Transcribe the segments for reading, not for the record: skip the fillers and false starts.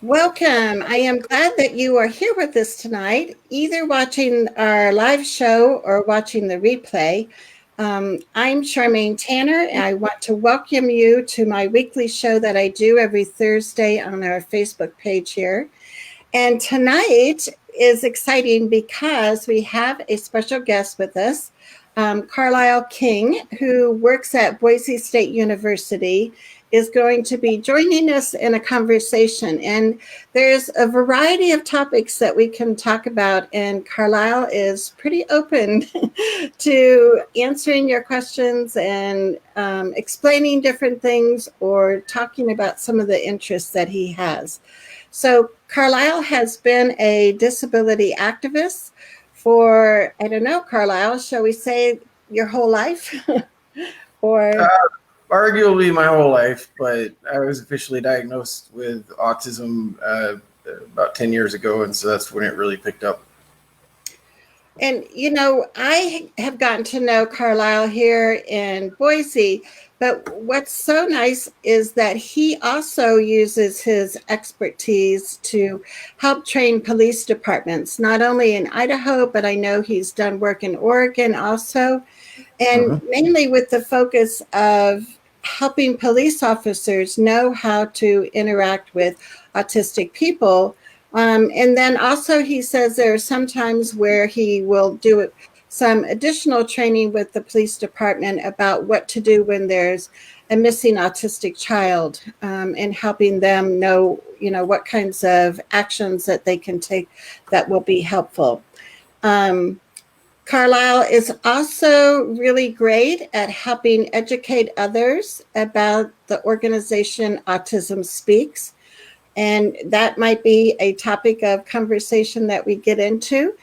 Welcome. I am glad that you are here with us tonight, either watching our live show or watching the replay. I'm Charmaine Tanner, and I want to welcome you to my weekly show that I do every Thursday on our Facebook page here. And tonight is exciting because we have a special guest with us, Carlyle King, who works at Boise State University, is going to be joining us in a conversation. And there's a variety of topics that we can talk about, and Carlyle is pretty open to answering your questions and explaining different things or talking about some of the interests that he has. So Carlyle has been a disability activist for, I don't know, Carlyle, shall we say your whole life? or Arguably my whole life, but I was officially diagnosed with autism about 10 years ago, and so that's when it really picked up. And, you know, I have gotten to know Carlyle here in Boise, but what's so nice is that he also uses his expertise to help train police departments, not only in Idaho, but I know he's done work in Oregon also, and mainly with the focus of helping police officers know how to interact with autistic people. And then also he says there are some times where he will do some additional training with the police department about what to do when there's a missing autistic child, and helping them know, you know, what kinds of actions that they can take that will be helpful. Carlyle is also really great at helping educate others about the organization Autism Speaks. And that might be a topic of conversation that we get into.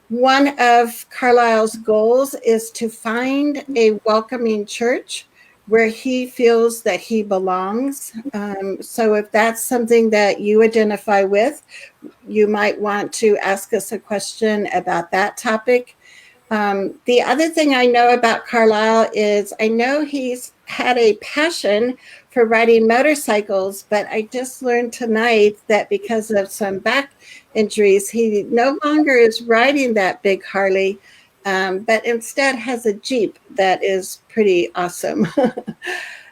One of Carlyle's goals is to find a welcoming church where he feels that he belongs. So if that's something that you identify with, you might want to ask us a question about that topic. The other thing I know about Carlyle is I know he's had a passion for riding motorcycles, but I just learned tonight that because of some back injuries, he no longer is riding that big Harley, but instead has a Jeep that is pretty awesome.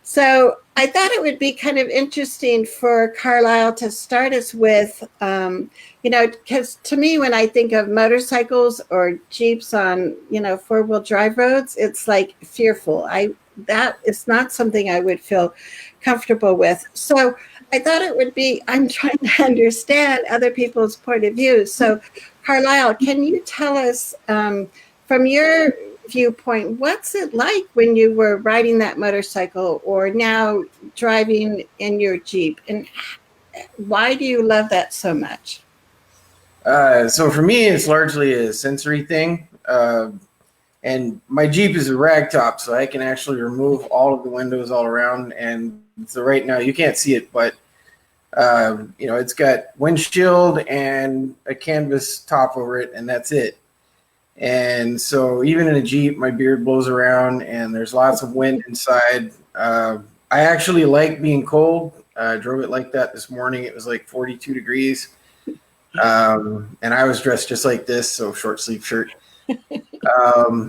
So I thought it would be kind of interesting for Carlyle to start us with, you know, because to me, when I think of motorcycles or Jeeps on, you know, four-wheel drive roads, it's like fearful. That is not something I would feel comfortable with. So I thought it would be, I'm trying to understand other people's point of view. So Carlyle, can you tell us from your viewpoint, what's it like when you were riding that motorcycle or now driving in your Jeep, and why do you love that so much? So for me, it's largely a sensory thing. And my Jeep is a ragtop, so I can actually remove all of the windows all around. And so right now you can't see it, but you know, it's got windshield and a canvas top over it, and that's it. And so even in a Jeep, my beard blows around and there's lots of wind inside. I actually like being cold. I drove it like that this morning. It was like 42 degrees. And I was dressed just like this, so short sleeve shirt. A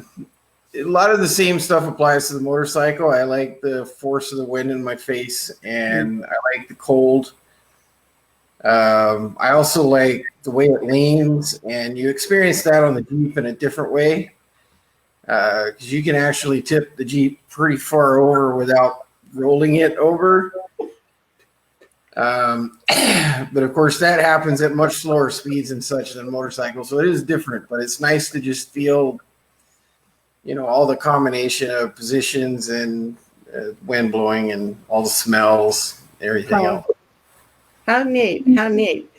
lot of the same stuff applies to the motorcycle. I like the force of the wind in my face, and I like the cold. I also like the way it leans, and you experience that on the Jeep in a different way, because you can actually tip the Jeep pretty far over without rolling it over. But of course, that happens at much slower speeds and such than motorcycles, so it is different. But it's nice to just feel, you know, all the combination of positions and wind blowing and all the smells, everything else. How neat. How neat.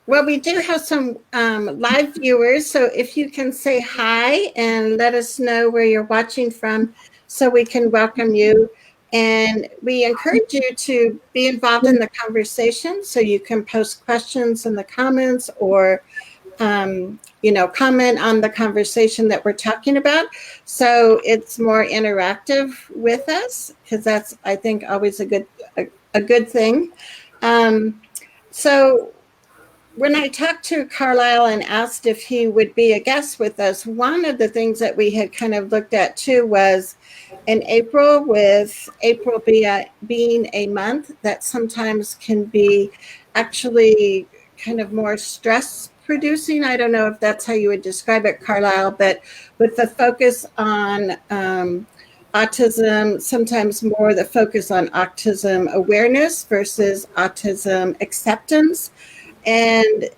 Well, we do have some live viewers, so if you can say hi and let us know where you're watching from so we can welcome you. And we encourage you to be involved in the conversation, so you can post questions in the comments or, you know, comment on the conversation that we're talking about. So it's more interactive with us, because that's, I think, always a good thing. So when I talked to Carlyle and asked if he would be a guest with us, one of the things that we had kind of looked at too was in April, with April being a month that sometimes can be actually kind of more stress producing. I don't know if that's how you would describe it, Carlyle, but with the focus on autism, sometimes more the focus on autism awareness versus autism acceptance. And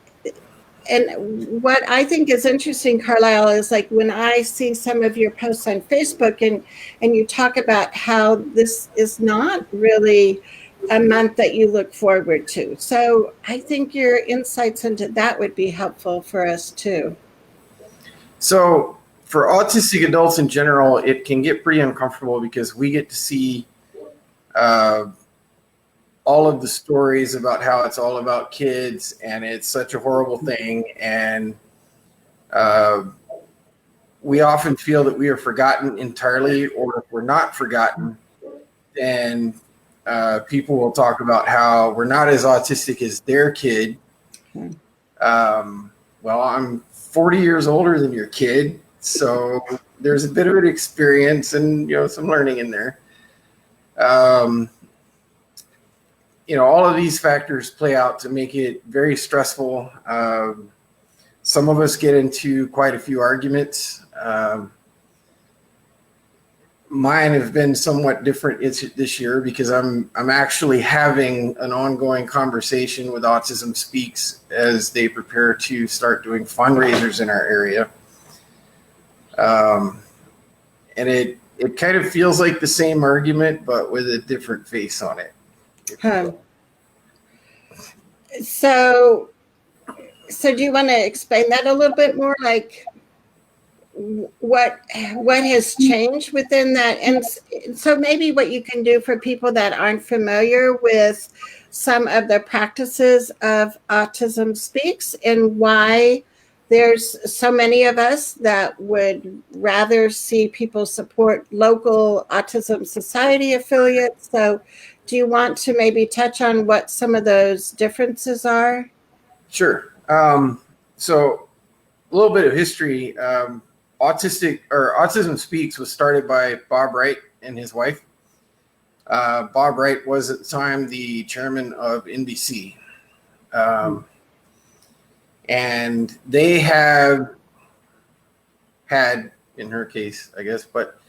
what I think is interesting, Carlyle, is like when I see some of your posts on Facebook and you talk about how this is not really a month that you look forward to. So I think your insights into that would be helpful for us too. So for autistic adults in general, it can get pretty uncomfortable because we get to see all of the stories about how it's all about kids and it's such a horrible thing. And we often feel that we are forgotten entirely, or if we're not forgotten, then people will talk about how we're not as autistic as their kid. Well, I'm 40 years older than your kid, so there's a bit of an experience and some learning in there. All of these factors play out to make it very stressful. Some of us get into quite a few arguments. Mine have been somewhat different this year because I'm actually having an ongoing conversation with Autism Speaks as they prepare to start doing fundraisers in our area. And it kind of feels like the same argument, but with a different face on it. So do you want to explain that a little bit more? Like what has changed within that? And so maybe what you can do for people that aren't familiar with some of the practices of Autism Speaks and why there's so many of us that would rather see people support local Autism Society affiliates. So do you want to maybe touch on what some of those differences are? Sure. So a little bit of history. Autism Speaks was started by Bob Wright and his wife. Bob Wright was at the time the chairman of NBC. And they have had, in her case, I guess, but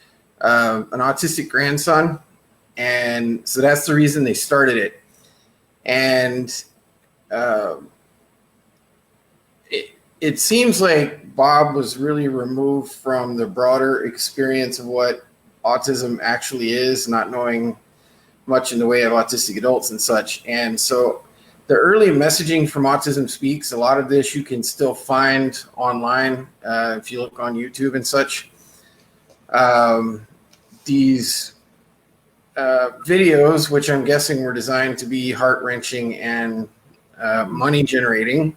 an autistic grandson. And so that's the reason they started it. And it seems like Bob was really removed from the broader experience of what autism actually is, not knowing much in the way of autistic adults and such. And so the early messaging from Autism Speaks, a lot of this you can still find online if you look on YouTube and such. These videos, which I'm guessing were designed to be heart-wrenching and money-generating,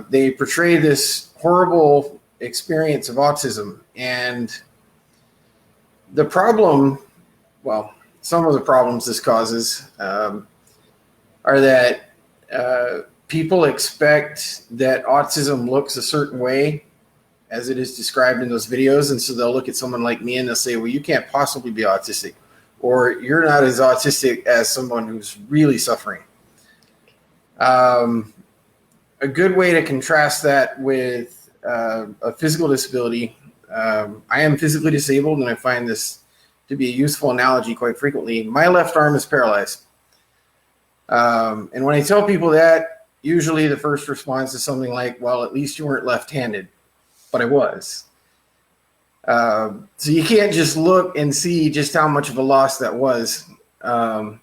they portray this horrible experience of autism. And the problem, well, some of the problems this causes are that people expect that autism looks a certain way as it is described in those videos. And so they'll look at someone like me and they'll say, well, you can't possibly be autistic, or you're not as autistic as someone who's really suffering. A good way to contrast that with a physical disability, I am physically disabled, and I find this to be a useful analogy quite frequently. My left arm is paralyzed. And when I tell people that, usually the first response is something like, well, at least you weren't left-handed, but I was. So you can't just look and see just how much of a loss that was. But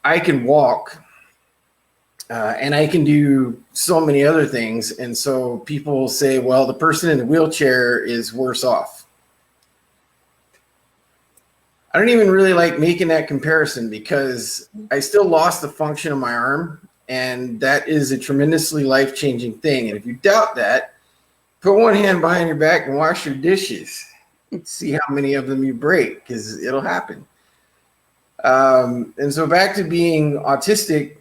I can walk, and I can do so many other things. And so people say, well, the person in the wheelchair is worse off. I don't even really like making that comparison because I still lost the function of my arm, and that is a tremendously life-changing thing. And if you doubt that, put one hand behind your back and wash your dishes. See how many of them you break, because it'll happen. And so back to being autistic,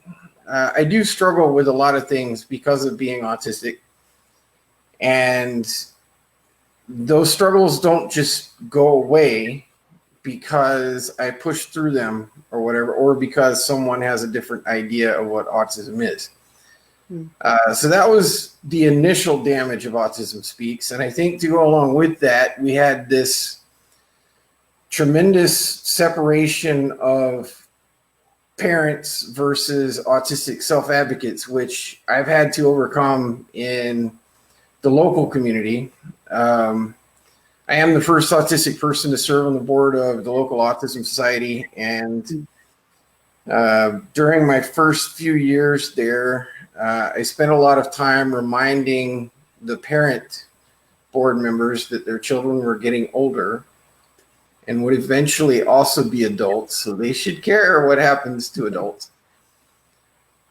I do struggle with a lot of things because of being autistic. And those struggles don't just go away because I push through them or whatever, or because someone has a different idea of what autism is. So that was the initial damage of Autism Speaks. And I think to go along with that, we had this tremendous separation of parents versus autistic self-advocates, which I've had to overcome in the local community. I am the first autistic person to serve on the board of the local Autism Society. And during my first few years there, I spent a lot of time reminding the parent board members that their children were getting older and would eventually also be adults, so they should care what happens to adults.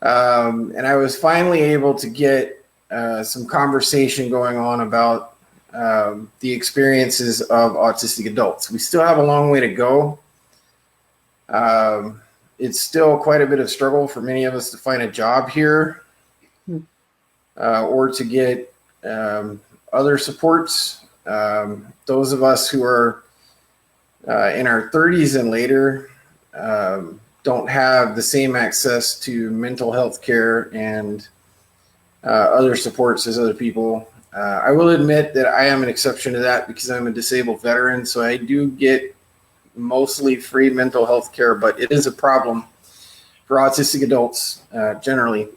And I was finally able to get some conversation going on about the experiences of autistic adults. We still have a long way to go. It's still quite a bit of struggle for many of us to find a job here or to get other supports. Those of us who are in our 30s and later don't have the same access to mental health care and other supports as other people. I will admit that I am an exception to that because I'm a disabled veteran, so I do get mostly free mental health care, but it is a problem for autistic adults generally.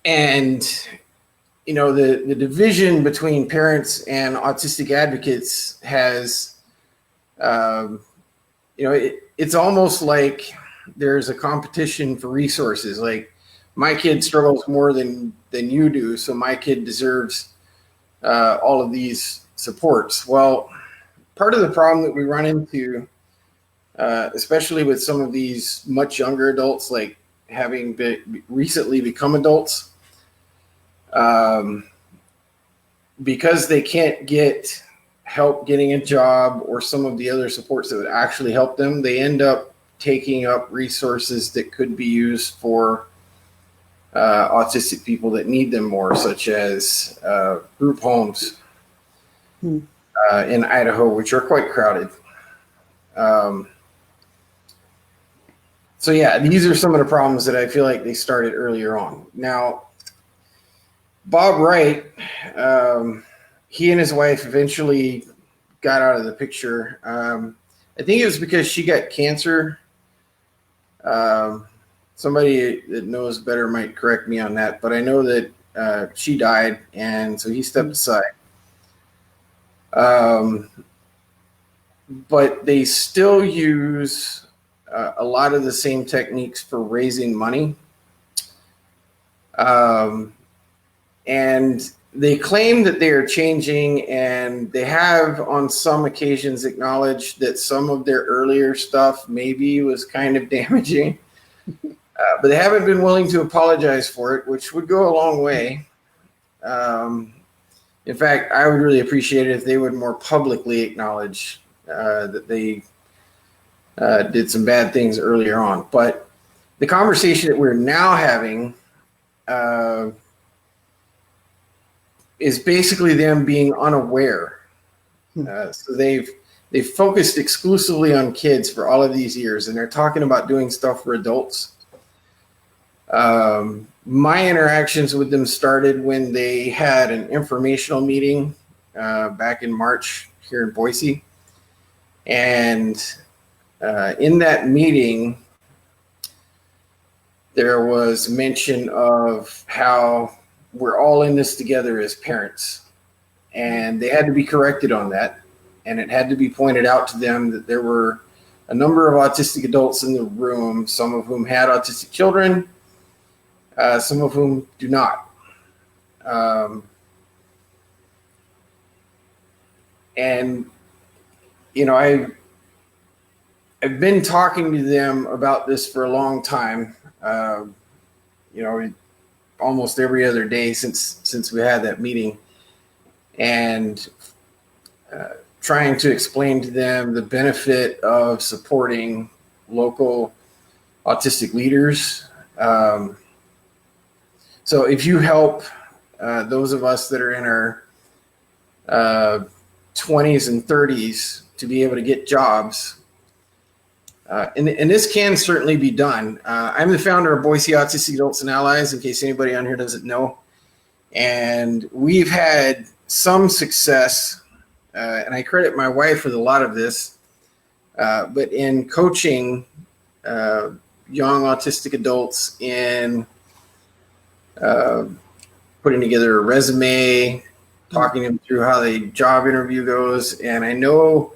And you know, the division between parents and autistic advocates has, you know, it's almost like there's a competition for resources. Like my kid struggles more than you do, so my kid deserves all of these supports. Well, part of the problem that we run into, especially with some of these much younger adults, like having recently become adults, because they can't get help getting a job or some of the other supports that would actually help them, they end up taking up resources that could be used for autistic people that need them more, such as group homes in Idaho, which are quite crowded. So yeah, these are some of the problems that I feel like they started earlier on. Now, Bob Wright, he and his wife eventually got out of the picture. I think it was because she got cancer. Somebody that knows better might correct me on that, but I know that she died, and so he stepped aside. But they still use a lot of the same techniques for raising money. And they claim that they are changing, and they have on some occasions acknowledged that some of their earlier stuff maybe was kind of damaging, but they haven't been willing to apologize for it, which would go a long way. In fact, I would really appreciate it if they would more publicly acknowledge that they did some bad things earlier on. But the conversation that we're now having is basically them being unaware. So they've focused exclusively on kids for all of these years, and they're talking about doing stuff for adults. My interactions with them started when they had an informational meeting back in March here in Boise. And in that meeting, there was mention of how we're all in this together as parents. And they had to be corrected on that. And it had to be pointed out to them that there were a number of autistic adults in the room, some of whom had autistic children, some of whom do not. And, you know, I've been talking to them about this for a long time, you know, almost every other day since we had that meeting. And trying to explain to them the benefit of supporting local autistic leaders. So if you help those of us that are in our 20s and 30s to be able to get jobs, and this can certainly be done. I'm the founder of Boise Autistic Adults and Allies, in case anybody on here doesn't know. And we've had some success, and I credit my wife with a lot of this, but in coaching young autistic adults in putting together a resume, talking them through how the job interview goes. And I know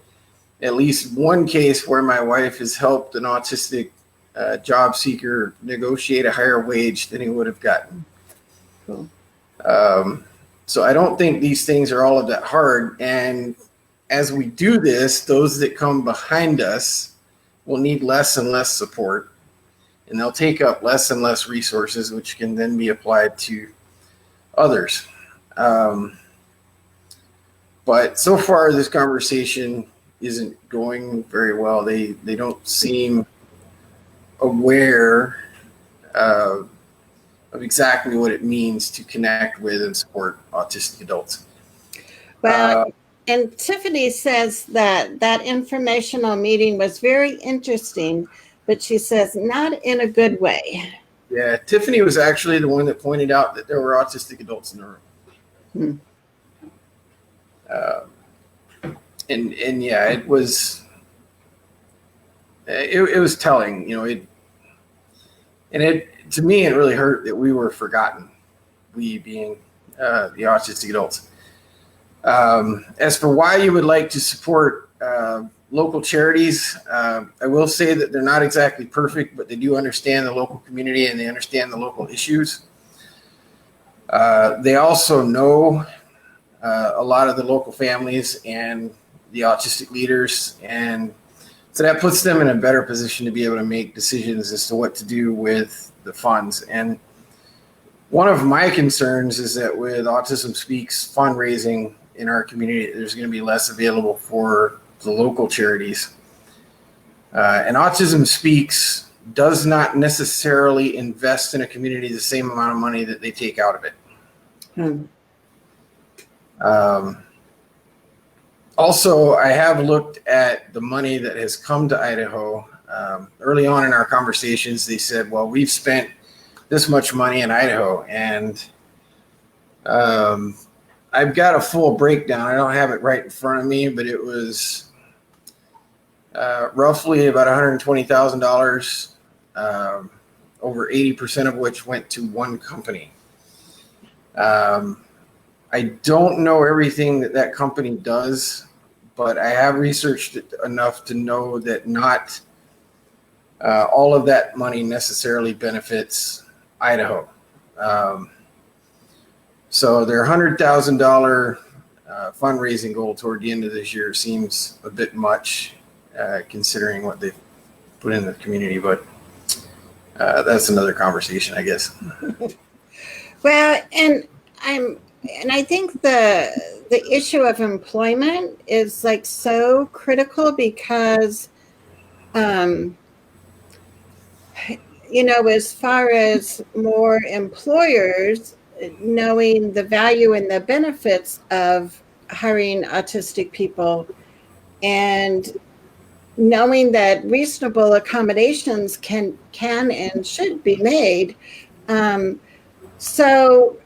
at least one case where my wife has helped an autistic job seeker negotiate a higher wage than he would have gotten. Cool. So I don't think these things are all of that hard. And as we do this, those that come behind us will need less and less support, and they'll take up less and less resources, which can then be applied to others. But so far, this conversation isn't going very well. They don't seem aware of exactly what it means to connect with and support autistic adults. Well, and Tiffany says that informational meeting was very interesting, but she says not in a good way. Yeah, Tiffany was actually the one that pointed out that there were autistic adults in the room. And yeah, it was telling, you know, to me, it really hurt that we were forgotten, we being the autistic adults. As for why you would like to support local charities, I will say that they're not exactly perfect, but they do understand the local community and they understand the local issues. They also know a lot of the local families and the autistic leaders, and so that puts them in a better position to be able to make decisions as to what to do with the funds. And one of my concerns is that with Autism Speaks fundraising in our community, there's going to be less available for the local charities. And Autism Speaks does not necessarily invest in a community the same amount of money that they take out of it. Also, I have looked at the money that has come to Idaho. Early on in our conversations, they said, well, we've spent this much money in Idaho. And I've got a full breakdown. I don't have it right in front of me, but it was roughly about $120,000, over 80% of which went to one company. I don't know everything that company does, but I have researched it enough to know that not all of that money necessarily benefits Idaho. So their $100,000 fundraising goal toward the end of this year seems a bit much, considering what they've put in the community, but that's another conversation, I guess. Well, and I think the issue of employment is like so critical because, you know, as far as more employers knowing the value and the benefits of hiring autistic people and knowing that reasonable accommodations can and should be made. So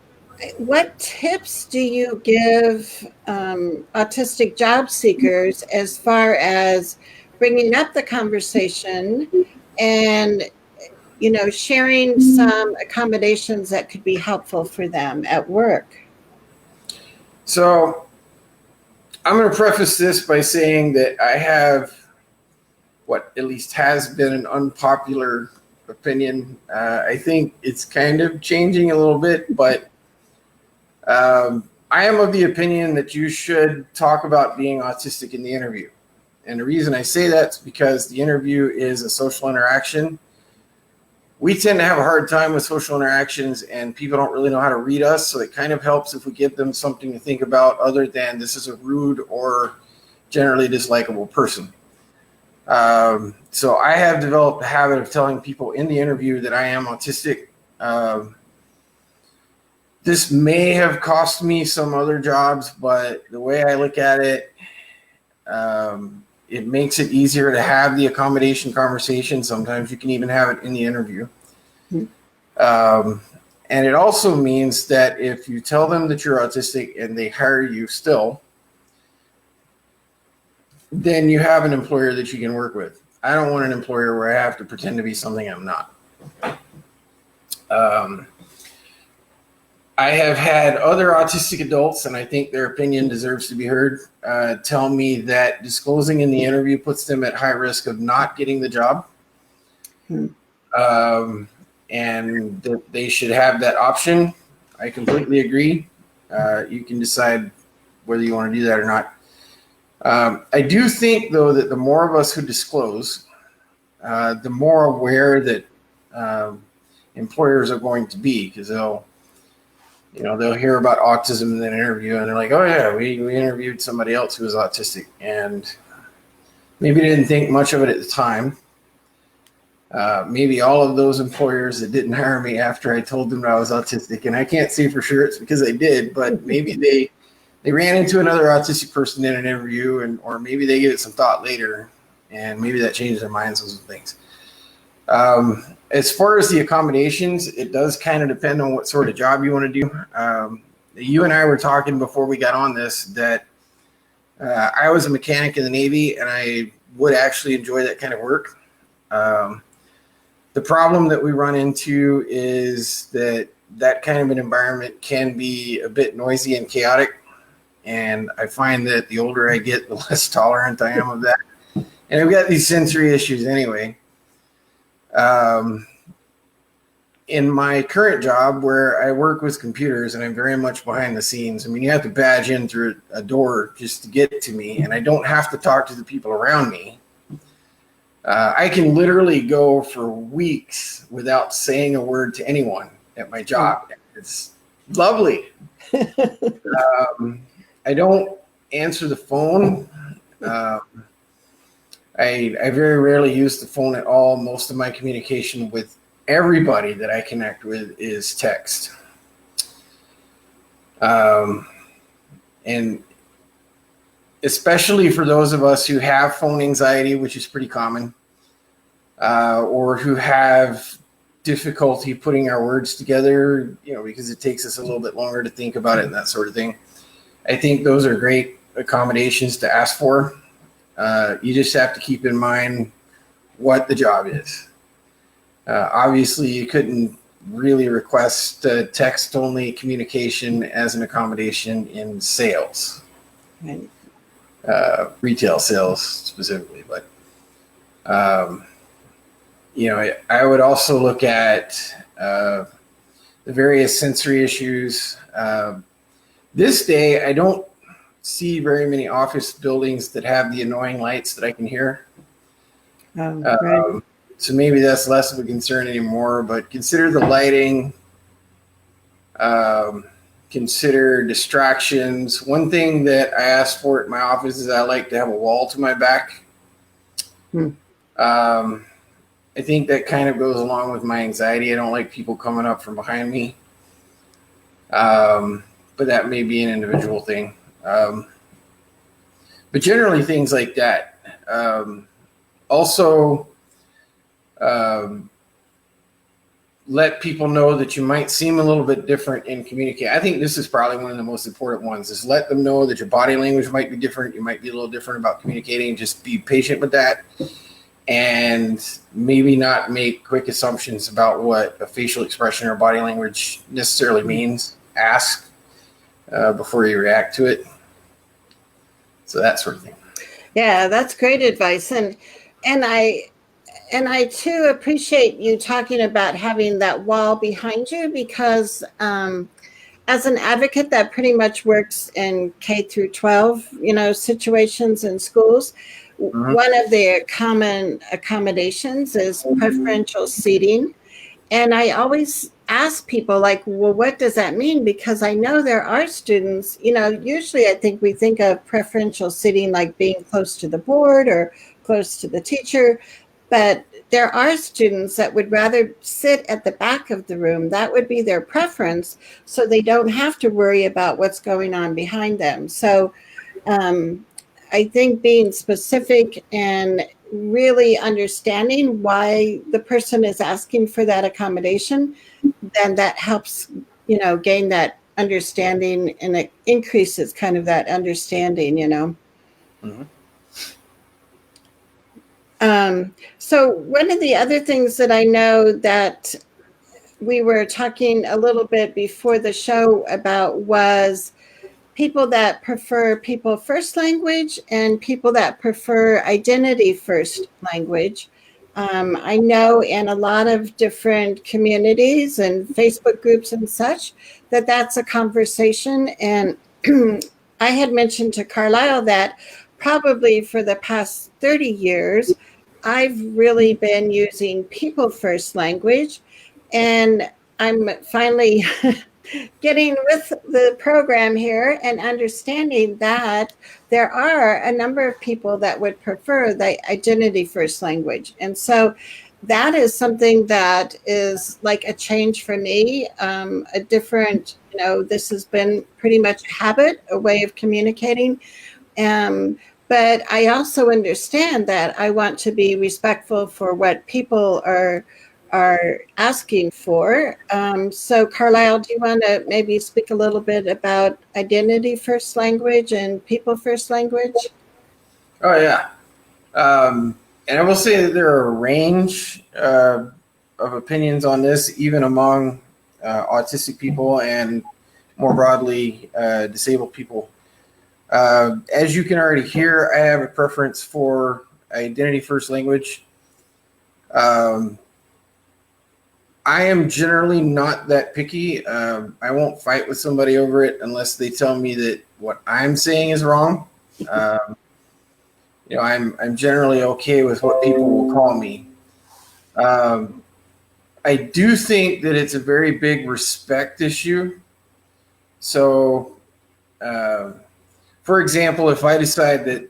what tips do you give autistic job seekers as far as bringing up the conversation and, you know, sharing some accommodations that could be helpful for them at work? So I'm going to preface this by saying that I have what at least has been an unpopular opinion. I think it's kind of changing a little bit, but I am of the opinion that you should talk about being autistic in the interview. And the reason I say that is because the interview is a social interaction. We tend to have a hard time with social interactions and people don't really know how to read us. So it kind of helps if we give them something to think about other than this is a rude or generally dislikable person. So I have developed the habit of telling people in the interview that I am autistic. This may have cost me some other jobs, but the way I look at it, it makes it easier to have the accommodation conversation. Sometimes you can even have it in the interview. And it also means that if you tell them that you're autistic and they hire you still, then you have an employer that you can work with. I don't want an employer where I have to pretend to be something I'm not. I have had other autistic adults, and I think their opinion deserves to be heard, tell me that disclosing in the interview puts them at high risk of not getting the job. And that they should have that option. I completely agree. You can decide whether you want to do that or not. I do think, though, that the more of us who disclose, the more aware that employers are going to be, because they'll hear about autism in an interview and they're like, oh yeah, we interviewed somebody else who was autistic, and maybe they didn't think much of it at the time. Maybe all of those employers that didn't hire me after I told them that I was autistic, and I can't say for sure it's because I did, but maybe they ran into another autistic person in an interview, or maybe they gave it some thought later, and maybe that changed their minds on some things. As far as the accommodations, it does kind of depend on what sort of job you want to do. You and I were talking before we got on this that I was a mechanic in the Navy, and I would actually enjoy that kind of work. The problem that we run into is that kind of an environment can be a bit noisy and chaotic. And I find that the older I get, the less tolerant I am of that. And I've got these sensory issues anyway. In my current job, where I work with computers and I'm very much behind the scenes, I mean, you have to badge in through a door just to get to me, and I don't have to talk to the people around me. I can literally go for weeks without saying a word to anyone at my job. It's lovely. I don't answer the phone. I very rarely use the phone at all. Most of my communication with everybody that I connect with is text. And especially for those of us who have phone anxiety, which is pretty common, or who have difficulty putting our words together, because it takes us a little bit longer to think about it and that sort of thing. I think those are great accommodations to ask for. You just have to keep in mind what the job is. Obviously, you couldn't really request text-only communication as an accommodation in sales, Right. Retail sales specifically. But, I would also look at the various sensory issues. This day, I don't see very many office buildings that have the annoying lights that I can hear. Right. So maybe that's less of a concern anymore, but consider the lighting, consider distractions. One thing that I asked for at my office is I like to have a wall to my back. I think that kind of goes along with my anxiety. I don't like people coming up from behind me. But that may be an individual thing. But generally things like that. Also, let people know that you might seem a little bit different in communicating. I think this is probably one of the most important ones, is let them know that your body language might be different. You might be a little different about communicating. Just be patient with that, and maybe not make quick assumptions about what a facial expression or body language necessarily means. Ask before you react to it. So that sort of thing. Yeah, that's great advice. And I too appreciate you talking about having that wall behind you, because as an advocate that pretty much works in K through 12, situations in schools, one of the common accommodations is preferential seating. And I always ask people like, well, what does that mean? Because I know there are students, usually I think we think of preferential seating like being close to the board or close to the teacher, but there are students that would rather sit at the back of the room. That would be their preference, so they don't have to worry about what's going on behind them. So I think being specific and really understanding why the person is asking for that accommodation, then that helps, gain that understanding, and it increases kind of that understanding. Mm-hmm. So one of the other things that I know that we were talking a little bit before the show about was people that prefer people first language and people that prefer identity first language. I know in a lot of different communities and Facebook groups and such that that's a conversation. And I had mentioned to Carlyle that probably for the past 30 years, I've really been using people first language. And I'm finally getting with the program here and understanding that there are a number of people that would prefer the identity first language. And so that is something that is like a change for me, a different, this has been pretty much a habit, a way of communicating. But I also understand that I want to be respectful for what people are asking for. So, Carlyle, do you want to maybe speak a little bit about identity first language and people first language? Oh yeah, and I will say that there are a range of opinions on this, even among autistic people and more broadly disabled people. As you can already hear, I have a preference for identity first language. I am generally not that picky. I won't fight with somebody over it unless they tell me that what I'm saying is wrong. I'm generally okay with what people will call me. I do think that it's a very big respect issue. So, for example, if I decide that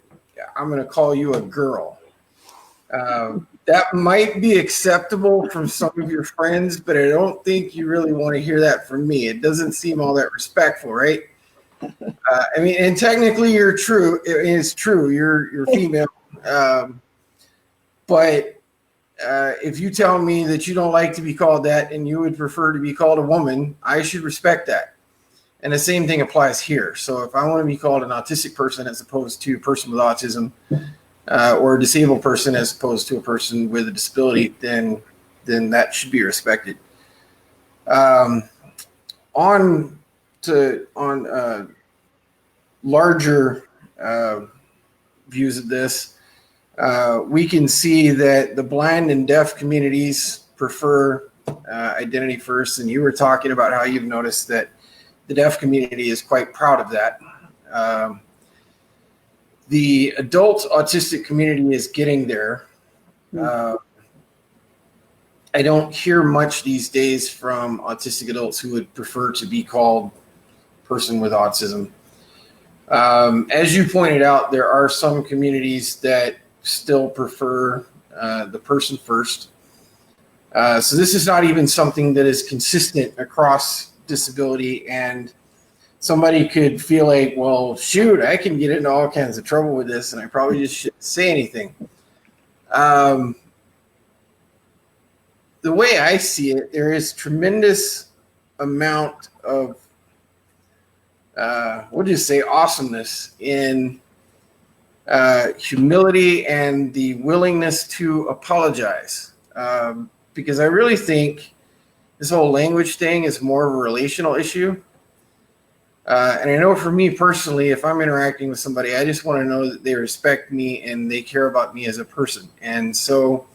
I'm going to call you a girl, that might be acceptable from some of your friends, but I don't think you really want to hear that from me. It doesn't seem all that respectful, right? And technically, you're true. It's true. You're female, but if you tell me that you don't like to be called that and you would prefer to be called a woman, I should respect that. And the same thing applies here. So if I want to be called an autistic person as opposed to a person with autism, or a disabled person as opposed to a person with a disability, then that should be respected. On larger views of this, we can see that the blind and deaf communities prefer identity first, and you were talking about how you've noticed that the deaf community is quite proud of that. The adult autistic community is getting there. I don't hear much these days from autistic adults who would prefer to be called person with autism. As you pointed out, there are some communities that still prefer the person first. So this is not even something that is consistent across disability, and somebody could feel like, well, shoot, I can get into all kinds of trouble with this, and I probably just shouldn't say anything. The way I see it, there is tremendous amount of, awesomeness in humility and the willingness to apologize. Because I really think this whole language thing is more of a relational issue. And I know for me personally, if I'm interacting with somebody, I just want to know that they respect me and they care about me as a person. And so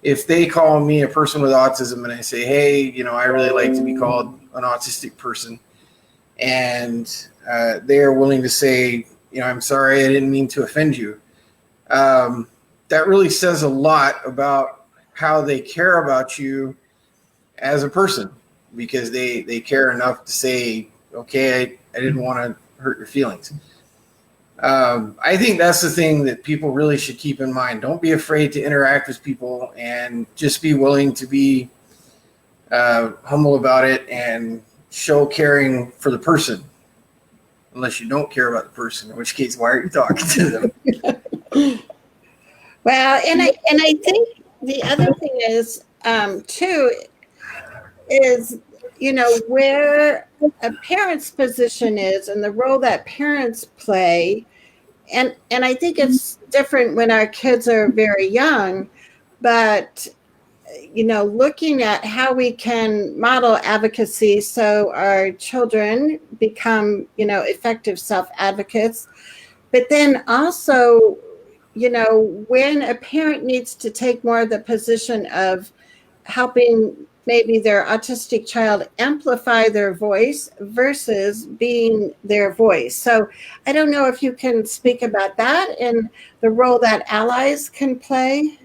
if they call me a person with autism and I say, hey, I really like to be called an autistic person, and they are willing to say, I'm sorry, I didn't mean to offend you. That really says a lot about how they care about you as a person. because they care enough to say, okay, I didn't want to hurt your feelings. I think that's the thing that people really should keep in mind. Don't be afraid to interact with people, and just be willing to be humble about it and show caring for the person. Unless you don't care about the person, in which case, why are you talking to them? Well, and I think the other thing is too is, you know, where a parent's position is and the role that parents play. And I think it's different when our kids are very young, but you know, looking at how we can model advocacy so our children become, you know, effective self-advocates. But then also, you know, when a parent needs to take more of the position of helping maybe their autistic child amplify their voice versus being their voice. So I don't know if you can speak about that and the role that allies can play.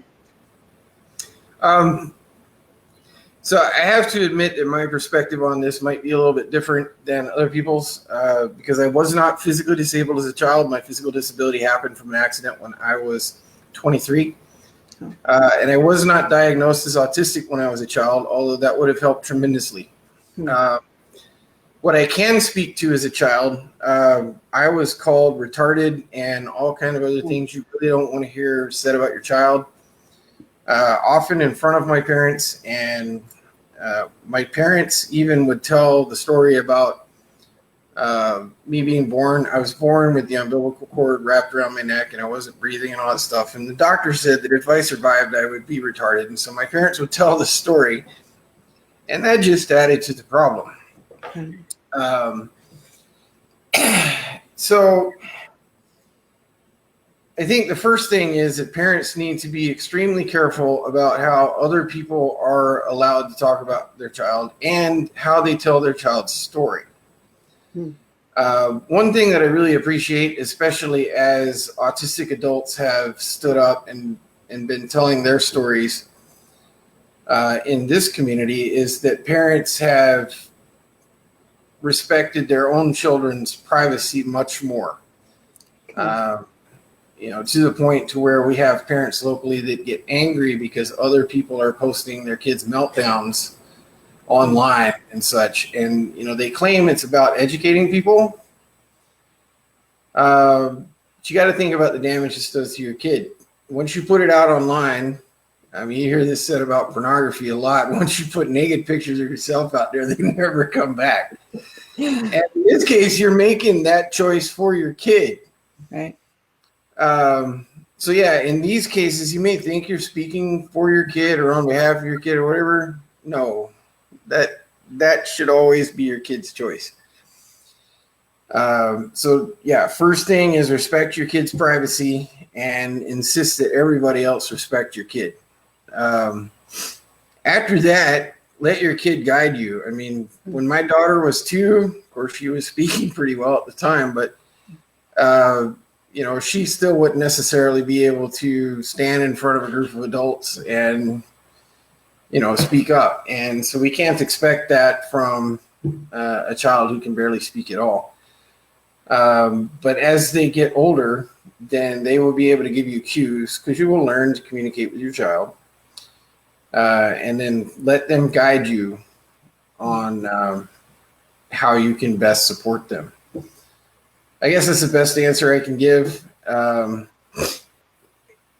So I have to admit that my perspective on this might be a little bit different than other people's, because I was not physically disabled as a child. My physical disability happened from an accident when I was 23. And I was not diagnosed as autistic when I was a child, although that would have helped tremendously. What I can speak to as a child, I was called retarded and all kind of other things you really don't want to hear said about your child. Often in front of my parents, and my parents even would tell the story about me being born. I was born with the umbilical cord wrapped around my neck and I wasn't breathing and all that stuff. And the doctor said that if I survived, I would be retarded. And so my parents would tell the story, and that just added to the problem. So I think the first thing is that parents need to be extremely careful about how other people are allowed to talk about their child and how they tell their child's story. One thing that I really appreciate, especially as autistic adults have stood up and been telling their stories in this community, is that parents have respected their own children's privacy much more. You know, to the point to where we have parents locally that get angry because other people are posting their kids' meltdowns online and such. And, you know, they claim it's about educating people. But you got to think about the damage this does to your kid. Once you put it out online, I mean, you hear this said about pornography a lot. Once you put naked pictures of yourself out there, they never come back. And in this case, you're making that choice for your kid. Right. So yeah, in these cases, you may think you're speaking for your kid or on behalf of your kid or whatever. No, that should always be your kid's choice. So yeah, first thing is respect your kid's privacy and insist that everybody else respect your kid. After that, let your kid guide you. I mean, when my daughter was 2, of course, she was speaking pretty well at the time, but you know, she still wouldn't necessarily be able to stand in front of a group of adults and, you know, speak up. And so we can't expect that from a child who can barely speak at all. But as they get older, then they will be able to give you cues, because you will learn to communicate with your child. And then let them guide you on how you can best support them. I guess that's the best answer I can give.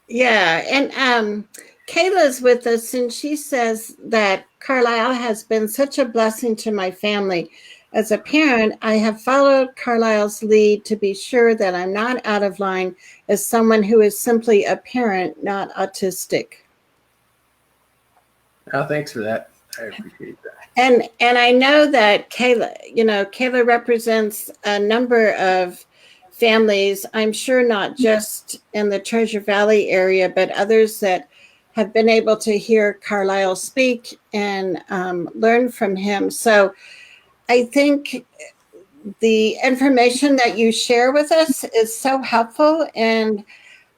Yeah, and Kayla's with us, and she says that Carlyle has been such a blessing to my family. As a parent, I have followed Carlyle's lead to be sure that I'm not out of line as someone who is simply a parent, not autistic. Oh, thanks for that. I appreciate that. And I know that Kayla represents a number of families, I'm sure not just in the Treasure Valley area, but others that have been able to hear Carlyle speak and learn from him. So I think the information that you share with us is so helpful, and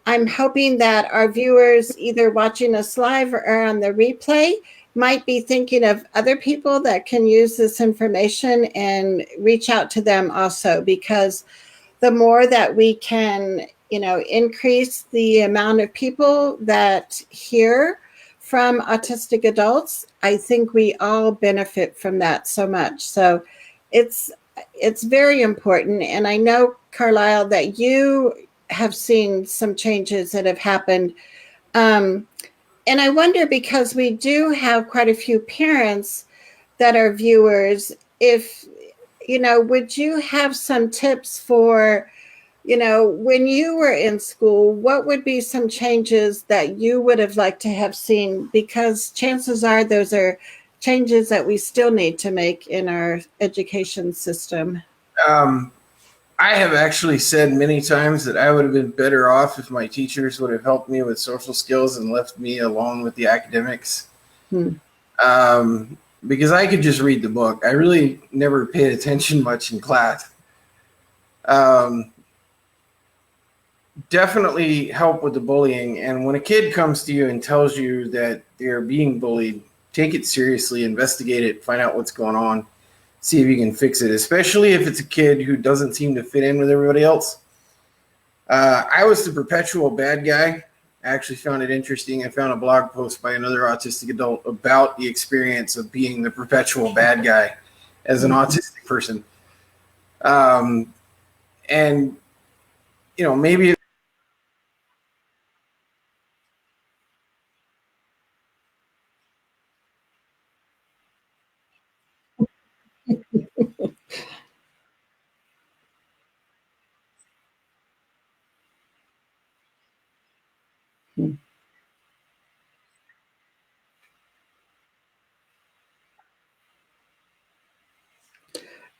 I'm hoping that our viewers, either watching us live or on the replay, might be thinking of other people that can use this information and reach out to them also, because the more that we can, increase the amount of people that hear from autistic adults, I think we all benefit from that so much. So it's very important. And I know, Carlyle, that you have seen some changes that have happened. And I wonder, because we do have quite a few parents that are viewers, if, would you have some tips for, when you were in school, what would be some changes that you would have liked to have seen? Because chances are those are changes that we still need to make in our education system. Um, I have actually said many times that I would have been better off if my teachers would have helped me with social skills and left me alone with the academics. Hmm. Because I could just read the book. I really never paid attention much in class. Um, Definitely help with the bullying. And when a kid comes to you and tells you that they're being bullied, take it seriously, investigate it, find out what's going on, see if you can fix it, especially if it's a kid who doesn't seem to fit in with everybody else. I was the perpetual bad guy. I actually found it interesting. I found a blog post by another autistic adult about the experience of being the perpetual bad guy as an autistic person. And, maybe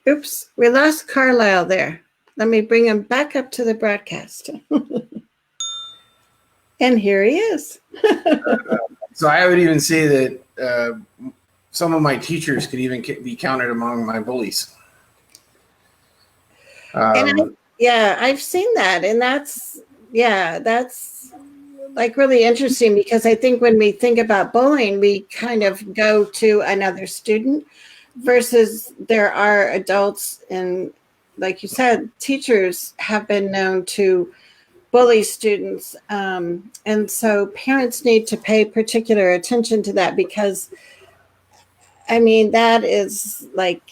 Oops, we lost Carlyle there. Let me bring him back up to the broadcast. And here he is. so I would even say that some of my teachers could even be counted among my bullies. I've seen that. And that's like really interesting, because I think when we think about bullying, we kind of go to another student, versus there are adults, and like you said, teachers have been known to bully students. And so parents need to pay particular attention to that, because that is like,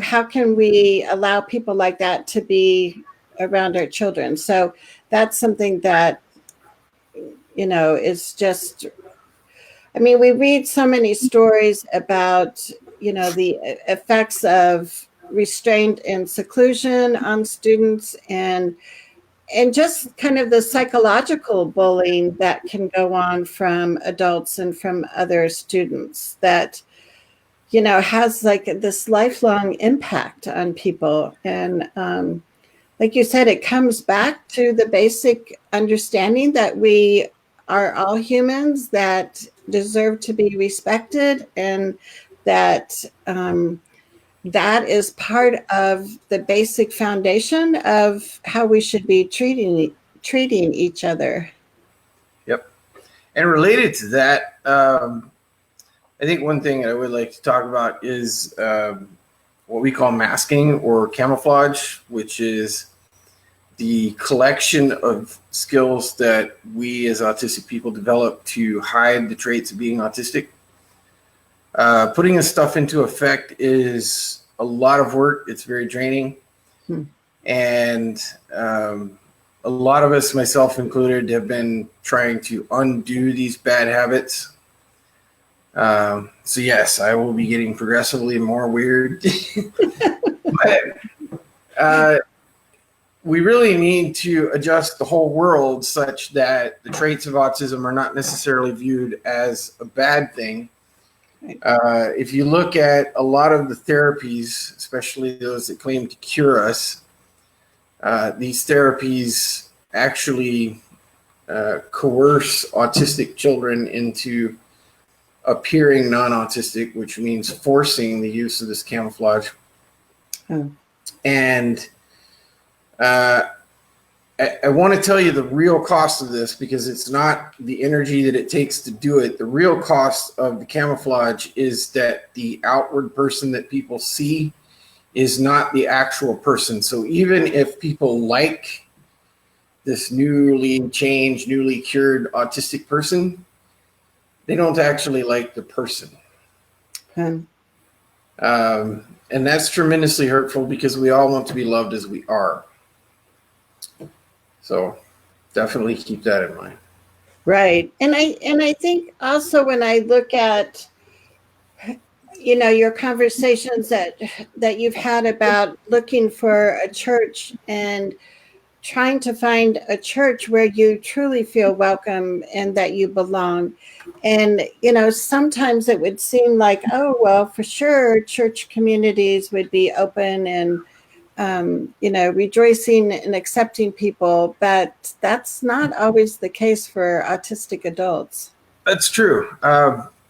how can we allow people like that to be around our children? So that's something that, is just, we read so many stories about, the effects of restraint and seclusion on students, and just kind of the psychological bullying that can go on from adults and from other students that, has like this lifelong impact on people. And like you said, it comes back to the basic understanding that we are all humans that deserve to be respected, and that that is part of the basic foundation of how we should be treating each other. Yep. And related to that, I think one thing I would like to talk about is what we call masking or camouflage, which is the collection of skills that we as autistic people develop to hide the traits of being autistic. Putting this stuff into effect is a lot of work. It's very draining. And a lot of us, myself included, have been trying to undo these bad habits. So yes, I will be getting progressively more weird. But, we really need to adjust the whole world such that the traits of autism are not necessarily viewed as a bad thing. If you look at a lot of the therapies, especially those that claim to cure us, these therapies actually coerce autistic children into appearing non-autistic, which means forcing the use of this camouflage. And I want to tell you the real cost of this, because it's not the energy that it takes to do it. The real cost of the camouflage is that the outward person that people see is not the actual person. So even if people like this newly changed, newly cured autistic person, they don't actually like the person. Um, And that's tremendously hurtful, because we all want to be loved as we are. So definitely keep that in mind. right. And I think also when I look at, your conversations that you've had about looking for a church and trying to find a church where you truly feel welcome and that you belong. And, sometimes it would seem like, oh, well, for sure, church communities would be open and, rejoicing and accepting people. But that's not always the case for autistic adults. That's true.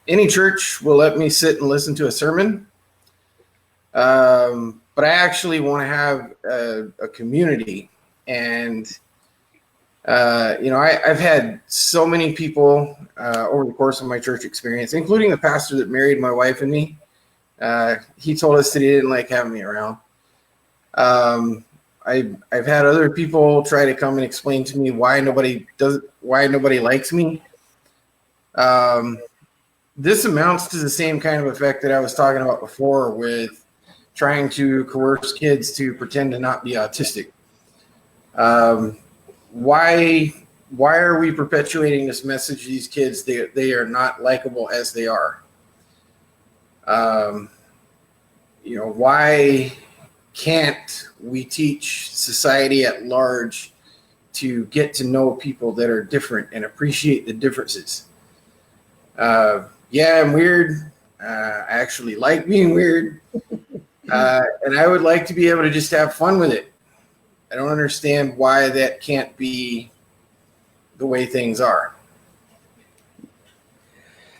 Any church will let me sit and listen to a sermon. But I actually want to have a community. And, I've had so many people over the course of my church experience, including the pastor that married my wife and me. He told us that he didn't like having me around. I've had other people try to come and explain to me why nobody likes me. This amounts to the same kind of effect that I was talking about before with trying to coerce kids to pretend to not be autistic. Why are we perpetuating this message to these kids? They are not likable as they are. Why can't we teach society at large to get to know people that are different and appreciate the differences? Yeah, I'm weird. I actually like being weird. And I would like to be able to just have fun with it. I don't understand why that can't be the way things are.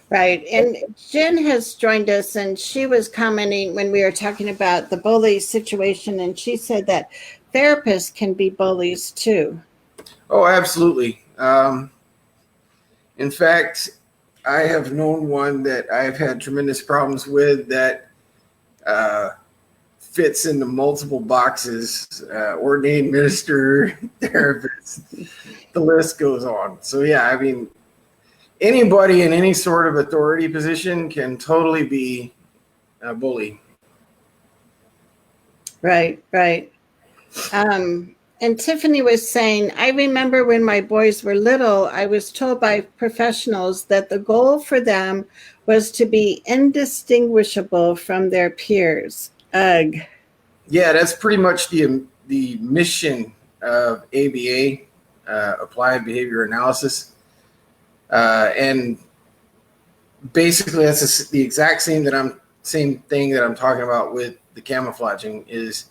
Right. And Jen has joined us, and she was commenting when we were talking about the bully situation, and she said that therapists can be bullies too. Oh, absolutely. In fact, I have known one that I've had tremendous problems with that fits into multiple boxes, ordained minister, therapist, the list goes on. So yeah, I mean, anybody in any sort of authority position can totally be a bully. Right, right. And Tiffany was saying, I remember when my boys were little, I was told by professionals that the goal for them was to be indistinguishable from their peers. Ugh. Yeah, that's pretty much the mission of ABA, Applied Behavior Analysis. And basically that's the exact same thing that I'm talking about with the camouflaging. Is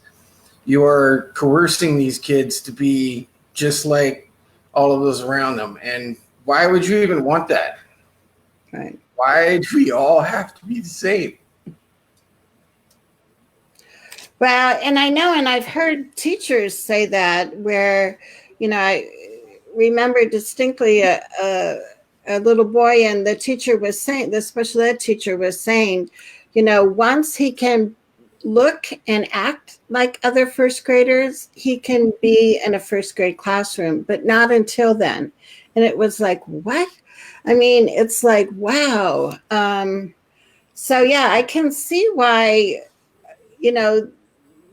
you are coercing these kids to be just like all of those around them. And why would you even want that? Right. Why do we all have to be the same? Well, and I know, and I've heard teachers say that, where, I remember distinctly a little boy, and the teacher was saying, the special ed teacher was saying, once he can look and act like other first graders, he can be in a first grade classroom, but not until then. And it was like, what? I mean, it's like, wow. So yeah, I can see why,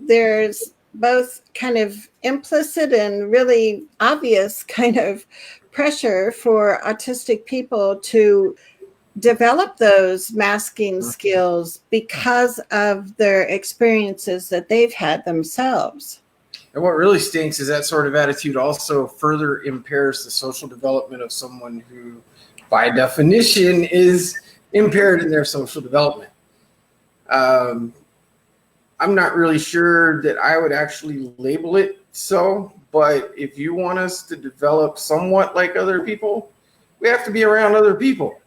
there's both kind of implicit and really obvious kind of pressure for autistic people to develop those masking skills because of their experiences that they've had themselves. And what really stinks is that sort of attitude also further impairs the social development of someone who, by definition, is impaired in their social development. I'm not really sure that I would actually label it so, but if you want us to develop somewhat like other people, we have to be around other people.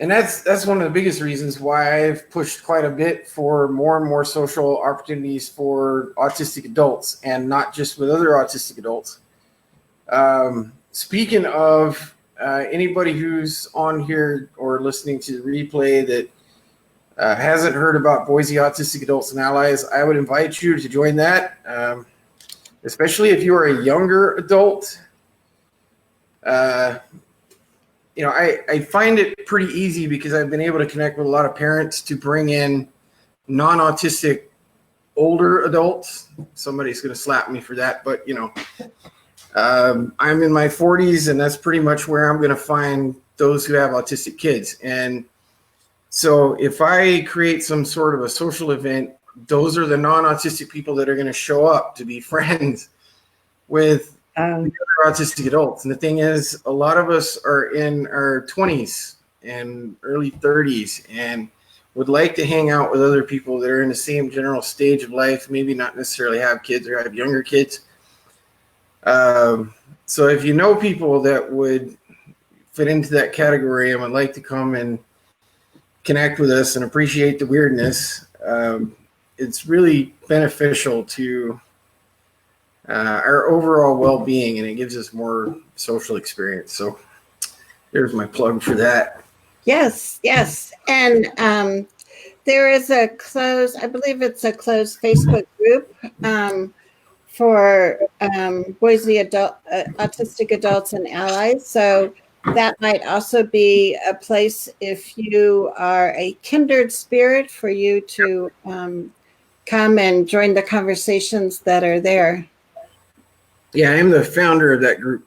And that's one of the biggest reasons why I've pushed quite a bit for more and more social opportunities for autistic adults, and not just with other autistic adults. Speaking of anybody who's on here or listening to the replay that hasn't heard about Boise Autistic Adults and Allies, I would invite you to join that, especially if you are a younger adult. I find it pretty easy because I've been able to connect with a lot of parents to bring in non-autistic older adults. Somebody's going to slap me for that, but I'm in my 40s, and that's pretty much where I'm going to find those who have autistic kids. And so if I create some sort of a social event, those are the non-autistic people that are going to show up to be friends with the other autistic adults. And the thing is, a lot of us are in our 20s and early 30s and would like to hang out with other people that are in the same general stage of life, maybe not necessarily have kids or have younger kids. So if you know people that would fit into that category and would like to come and connect with us and appreciate the weirdness, it's really beneficial to our overall well-being, and it gives us more social experience. So there's my plug for that. Yes. And there is I believe it's a closed Facebook group for Boise Autistic Adults and Allies. So that might also be a place, if you are a kindred spirit, for you to come and join the conversations that are there. Yeah, I am the founder of that group.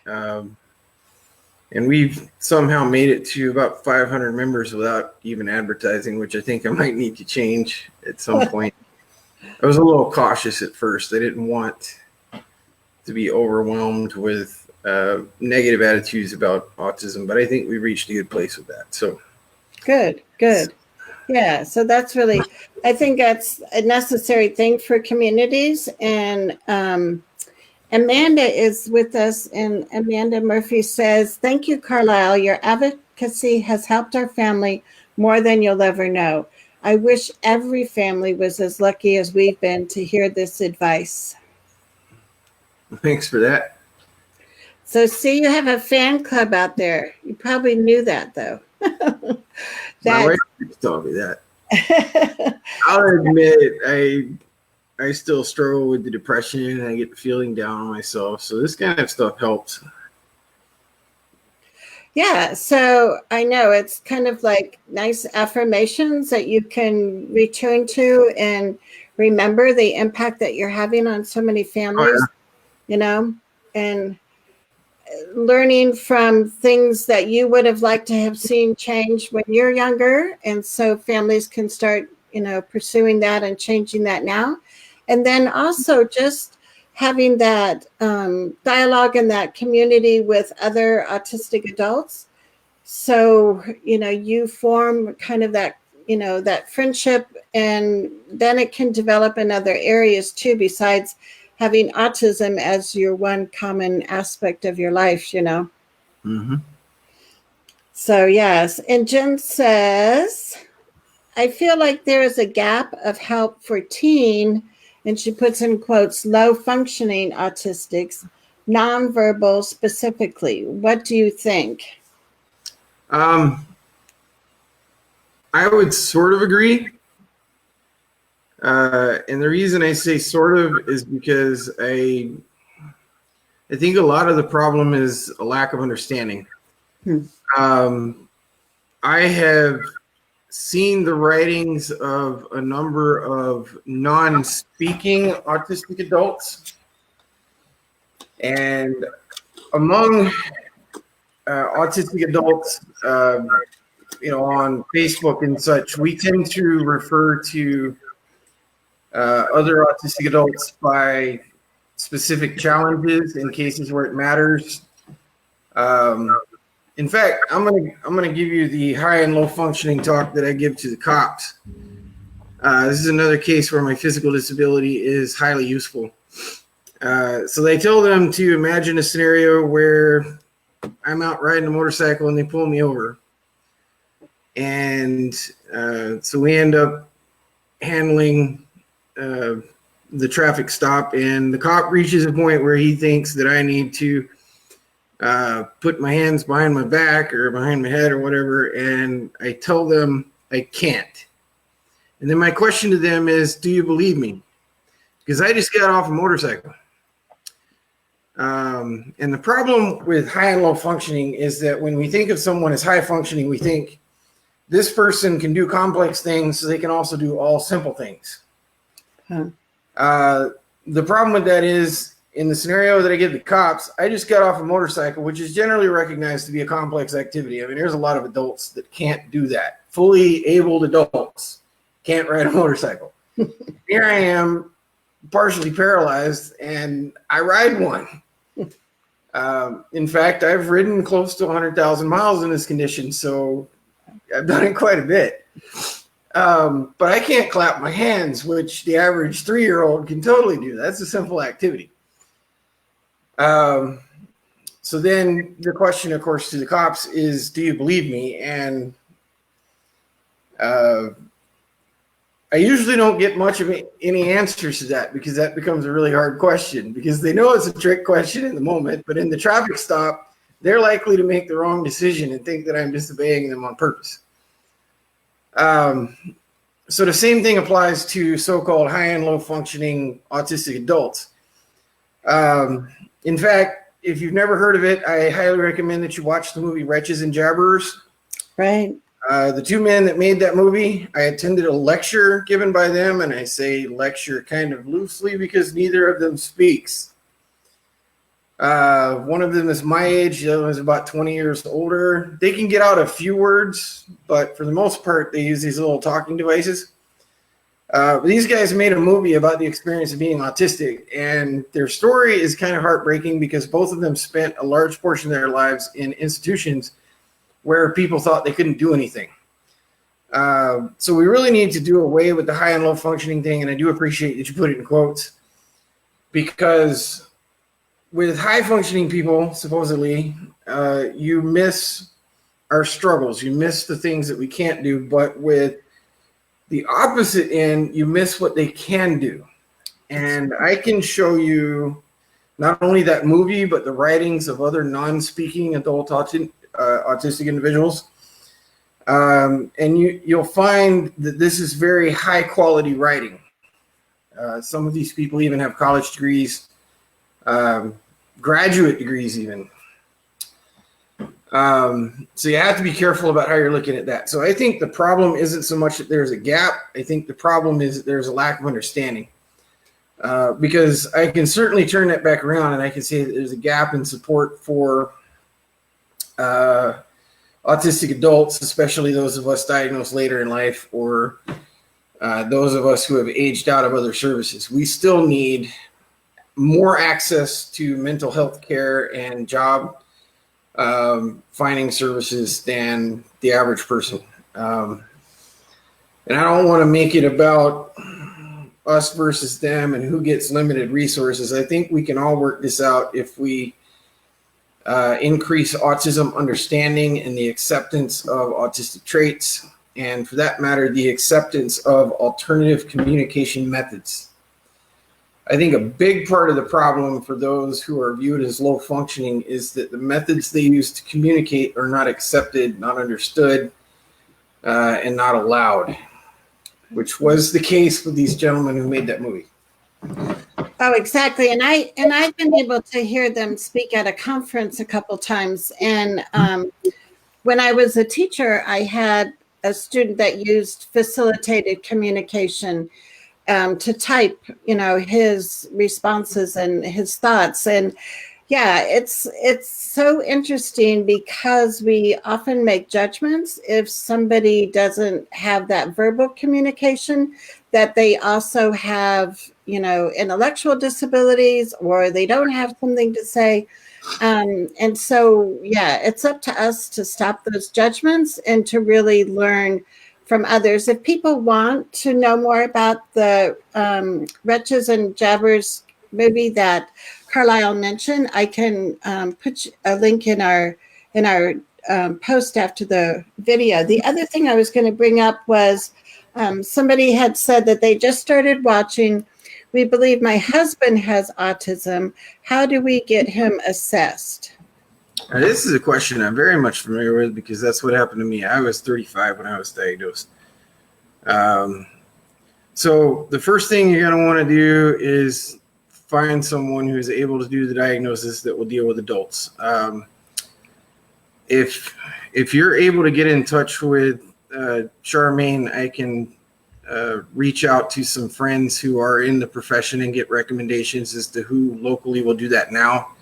And we've somehow made it to about 500 members without even advertising, which I think I might need to change at some point. I was a little cautious at first. I didn't want to be overwhelmed with negative attitudes about autism, but I think we reached a good place with that. So good. Yeah, so that's really, I think that's a necessary thing for communities. And Amanda is with us, and Amanda Murphy says, "Thank you, Carlyle. Your advocacy has helped our family more than you'll ever know. I wish every family was as lucky as we've been to hear this advice." Thanks for that. So see, you have a fan club out there. You probably knew that, though. My wife told me that. I'll admit, I still struggle with the depression, and I get feeling down on myself. So this kind of stuff helps. Yeah, so I know it's kind of like nice affirmations that you can return to and remember the impact that you're having on so many families, and learning from things that you would have liked to have seen change when you're younger. And so families can start, pursuing that and changing that now. And then also just having that dialogue in that community with other autistic adults. So, you form kind of that, that friendship, and then it can develop in other areas too, besides having autism as your one common aspect of your life, Mm-hmm. So, yes. And Jen says, "I feel like there is a gap of help for teen," and she puts in quotes, "low functioning autistics, nonverbal specifically. What do you think?" I would sort of agree. And the reason I say sort of is because I think a lot of the problem is a lack of understanding. I have seen the writings of a number of non-speaking autistic adults, and among autistic adults, on Facebook and such, we tend to refer to other autistic adults by specific challenges in cases where it matters. In fact, I'm gonna give you the high and low functioning talk that I give to the cops. This is another case where my physical disability is highly useful. So they tell them to imagine a scenario where I'm out riding a motorcycle and they pull me over. And so we end up handling the traffic stop, and the cop reaches a point where he thinks that I need to put my hands behind my back or behind my head or whatever, and I tell them I can't. And then my question to them is, do you believe me? Because I just got off a motorcycle. And the problem with high and low functioning is that when we think of someone as high functioning, we think this person can do complex things, so they can also do all simple things. The problem with that is, in the scenario that I give the cops, I just got off a motorcycle, which is generally recognized to be a complex activity. I mean, there's a lot of adults that can't do that. Fully abled adults can't ride a motorcycle. Here I am, partially paralyzed, and I ride one. In fact, I've ridden close to 100,000 miles in this condition, so I've done it quite a bit. But I can't clap my hands, which the average 3-year-old can totally do. That's a simple activity. So then the question, of course, to the cops is, do you believe me? And I usually don't get much of any answers to that, because that becomes a really hard question, because they know it's a trick question in the moment, but in the traffic stop, they're likely to make the wrong decision and think that I'm disobeying them on purpose. So the same thing applies to so-called high and low functioning autistic adults. In fact, if you've never heard of it, I highly recommend that you watch the movie Wretches and Jabberers. Right. The two men that made that movie, I attended a lecture given by them, and I say lecture kind of loosely because neither of them speaks. One of them is my age, the other one is about 20 years older. They can get out a few words, but for the most part, they use these little talking devices. These guys made a movie about the experience of being autistic, and their story is kind of heartbreaking because both of them spent a large portion of their lives in institutions where people thought they couldn't do anything. So we really need to do away with the high and low functioning thing, and I do appreciate that you put it in quotes, because with high functioning people, supposedly, you miss our struggles, you miss the things that we can't do, but with the opposite end, you miss what they can do. And I can show you not only that movie, but the writings of other non-speaking adult autistic individuals. And you'll find that this is very high quality writing. Some of these people even have college degrees, graduate degrees even. So you have to be careful about how you're looking at that. So I think the problem isn't so much that there's a gap. I think the problem is that there's a lack of understanding. Because I can certainly turn that back around, and I can say that there's a gap in support for autistic adults, especially those of us diagnosed later in life, or those of us who have aged out of other services. We still need more access to mental health care and job finding services than the average person. And I don't want to make it about us versus them and who gets limited resources. I think we can all work this out if we increase autism understanding and the acceptance of autistic traits, and for that matter, the acceptance of alternative communication methods. I think a big part of the problem for those who are viewed as low functioning is that the methods they use to communicate are not accepted, not understood, and not allowed, which was the case with these gentlemen who made that movie. Oh, exactly. And I've been able to hear them speak at a conference a couple times. And when I was a teacher, I had a student that used facilitated communication to type, his responses and his thoughts. And yeah, it's so interesting because we often make judgments if somebody doesn't have that verbal communication, that they also have, intellectual disabilities, or they don't have something to say. And so, yeah, it's up to us to stop those judgments and to really learn from others. If people want to know more about the Wretches and Jabbers movie that Carlyle mentioned, I can put a link in our post after the video. The other thing I was going to bring up was somebody had said that they just started watching. We believe my husband has autism. How do we get him assessed? This is a question I'm very much familiar with because that's what happened to me. I was 35 when I was diagnosed. So the first thing you're going to want to do is find someone who's able to do the diagnosis that will deal with adults. If you're able to get in touch with Charmaine, I can reach out to some friends who are in the profession and get recommendations as to who locally will do that now.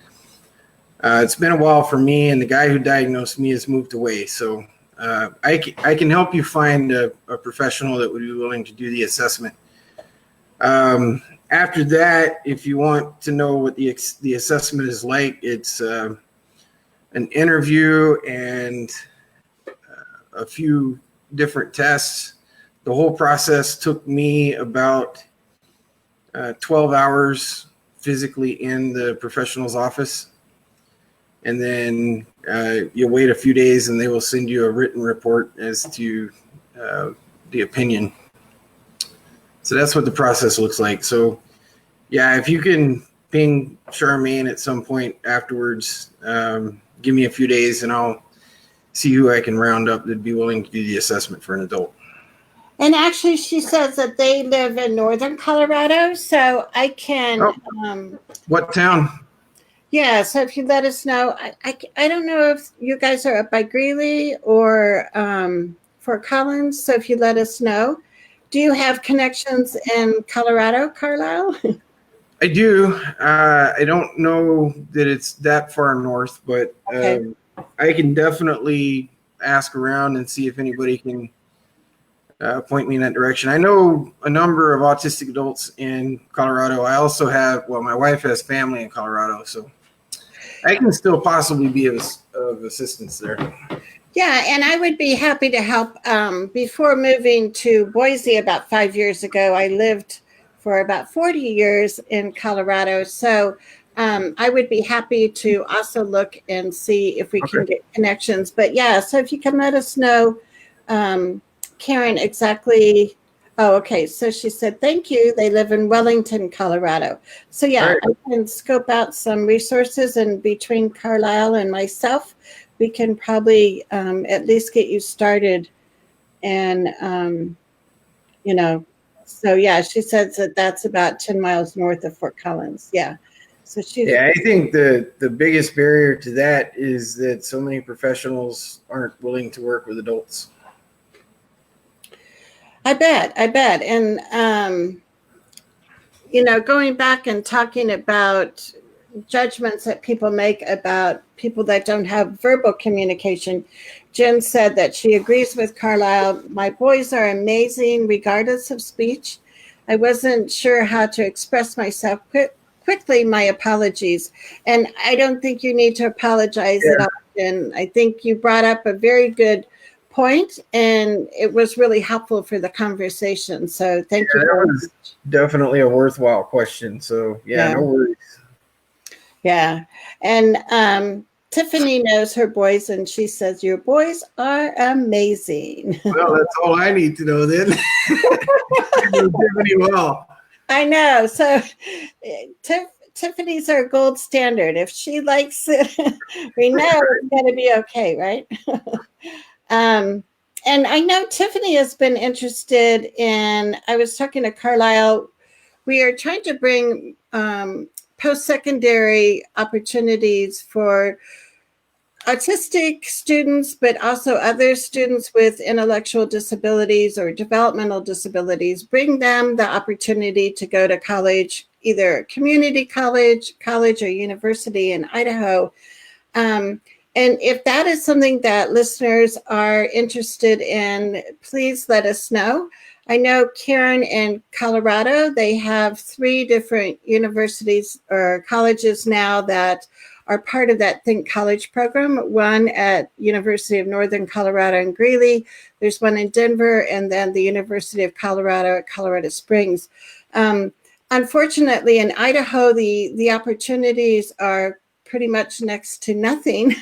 It's been a while for me, and the guy who diagnosed me has moved away. So I can help you find a professional that would be willing to do the assessment. After that, if you want to know what the assessment is like, it's an interview and a few different tests. The whole process took me about 12 hours physically in the professional's office. And then you'll wait a few days and they will send you a written report as to the opinion. So that's what the process looks like. So yeah, if you can ping Charmaine at some point afterwards, give me a few days and I'll see who I can round up that'd be willing to do the assessment for an adult. And actually, she says that they live in northern Colorado, so I can. Oh. What town? Yeah, so if you let us know, I don't know if you guys are up by Greeley or Fort Collins, so if you let us know. Do you have connections in Colorado, Carlyle? I do. I don't know that it's that far north, but Okay. I can definitely ask around and see if anybody can point me in that direction. I know a number of autistic adults in Colorado. I also have, well, my wife has family in Colorado, so I can still possibly be of assistance there. Yeah, and I would be happy to help. Before moving to Boise about 5 years ago, I lived for about 40 years in Colorado. So I would be happy to also look and see if we can get connections. But yeah, so if you can let us know, Karen, exactly. Oh, okay. So she said, thank you. They live in Wellington, Colorado. So yeah, right. I can scope out some resources, and between Carlyle and myself, we can probably at least get you started. And, you know, so yeah, she says that that's about 10 miles north of Fort Collins. Yeah. So she's. Yeah, I think the biggest barrier to that is that so many professionals aren't willing to work with adults. I bet. And, you know, going back and talking about judgments that people make about people that don't have verbal communication, Jen said that she agrees with Carlyle. My boys are amazing regardless of speech. I wasn't sure how to express myself quickly. My apologies. And I don't think you need to apologize at all. And I think you brought up a very good point, and it was really helpful for the conversation. So thank you. That was definitely a worthwhile question. So no worries. Yeah. And Tiffany knows her boys, and she says, your boys are amazing. Well, that's all I need to know then. I know Tiffany well. I know. So Tiffany's our gold standard. If she likes it, we know it's going to be okay, right? And I know Tiffany has been interested in, I was talking to Carlyle, we are trying to bring post-secondary opportunities for autistic students, but also other students with intellectual disabilities or developmental disabilities, bring them the opportunity to go to college, either community college or university in Idaho. And if that is something that listeners are interested in, please let us know. I know Karen in Colorado, they have 3 different universities or colleges now that are part of that Think College program. One at University of Northern Colorado in Greeley. There's one in Denver, and then the University of Colorado at Colorado Springs. Unfortunately, in Idaho, the opportunities are pretty much next to nothing.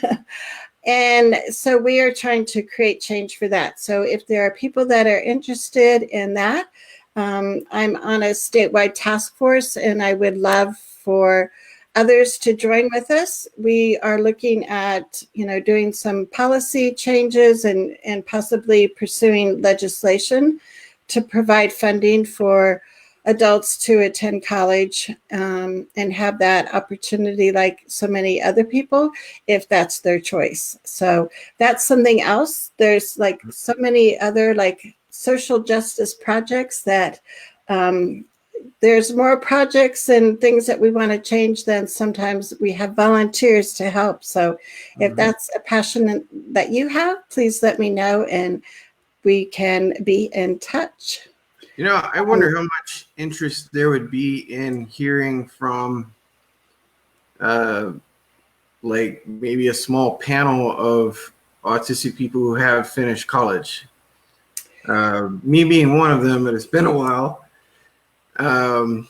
And so we are trying to create change for that. So if there are people that are interested in that, I'm on a statewide task force, and I would love for others to join with us. We are looking at, doing some policy changes and possibly pursuing legislation to provide funding for adults to attend college and have that opportunity like so many other people, if that's their choice. So that's something else. There's like so many other like social justice projects that there's more projects and things that we want to change than sometimes we have volunteers to help. So if that's a passion that you have, please let me know and we can be in touch. I wonder how much interest there would be in hearing from like maybe a small panel of autistic people who have finished college. Me being one of them, but it's been a while. And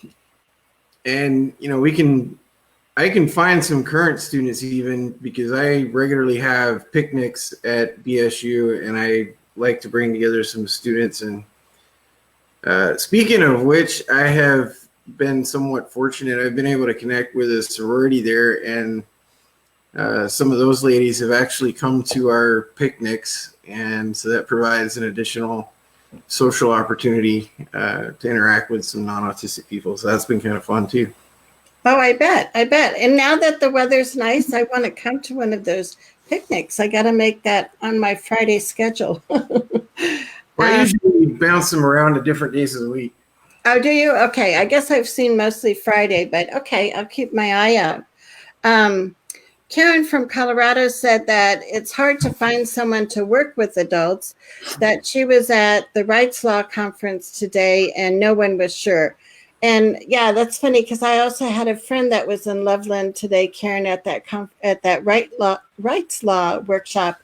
I can find some current students even, because I regularly have picnics at BSU and I like to bring together some students. And speaking of which, I have been somewhat fortunate. I've been able to connect with a sorority there, and some of those ladies have actually come to our picnics, and so that provides an additional social opportunity to interact with some non-autistic people. So that's been kind of fun too. Oh, I bet. And now that the weather's nice, I want to come to one of those picnics. I got to make that on my Friday schedule. Well, I usually bounce them around to different days of the week. Oh, do you? Okay. I guess I've seen mostly Friday, but okay, I'll keep my eye out. Karen from Colorado said that it's hard to find someone to work with adults, that she was at the Rights Law Conference today and no one was sure. And yeah, that's funny because I also had a friend that was in Loveland today, Karen, at that Rights Law workshop.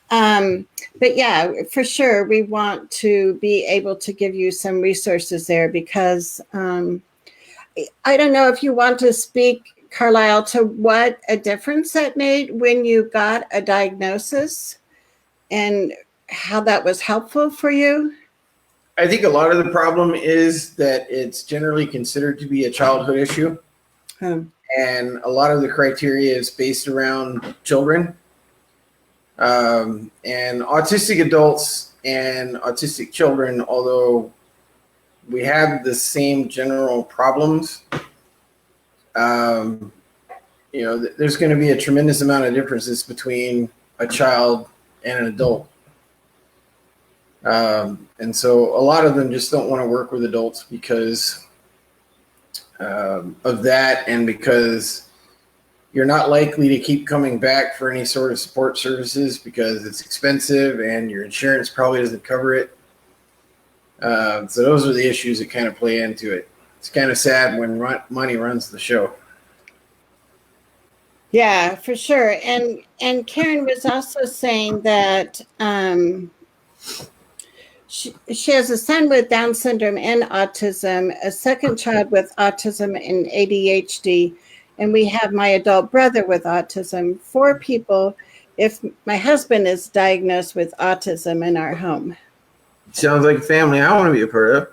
But yeah, for sure, we want to be able to give you some resources there because I don't know if you want to speak, Carlyle, to what a difference that made when you got a diagnosis and how that was helpful for you. I think a lot of the problem is that it's generally considered to be a childhood issue. And a lot of the criteria is based around children. And autistic adults and autistic children, although we have the same general problems, there's going to be a tremendous amount of differences between a child and an adult. And so a lot of them just don't want to work with adults because of that, and because you're not likely to keep coming back for any sort of support services because it's expensive and your insurance probably doesn't cover it. So those are the issues that kind of play into it. It's kind of sad when money runs the show. Yeah, for sure. And Karen was also saying that she has a son with Down syndrome and autism, a second child with autism and ADHD, and we have my adult brother with autism. 4 people if my husband is diagnosed with autism in our home. Sounds like a family I want to be a part of.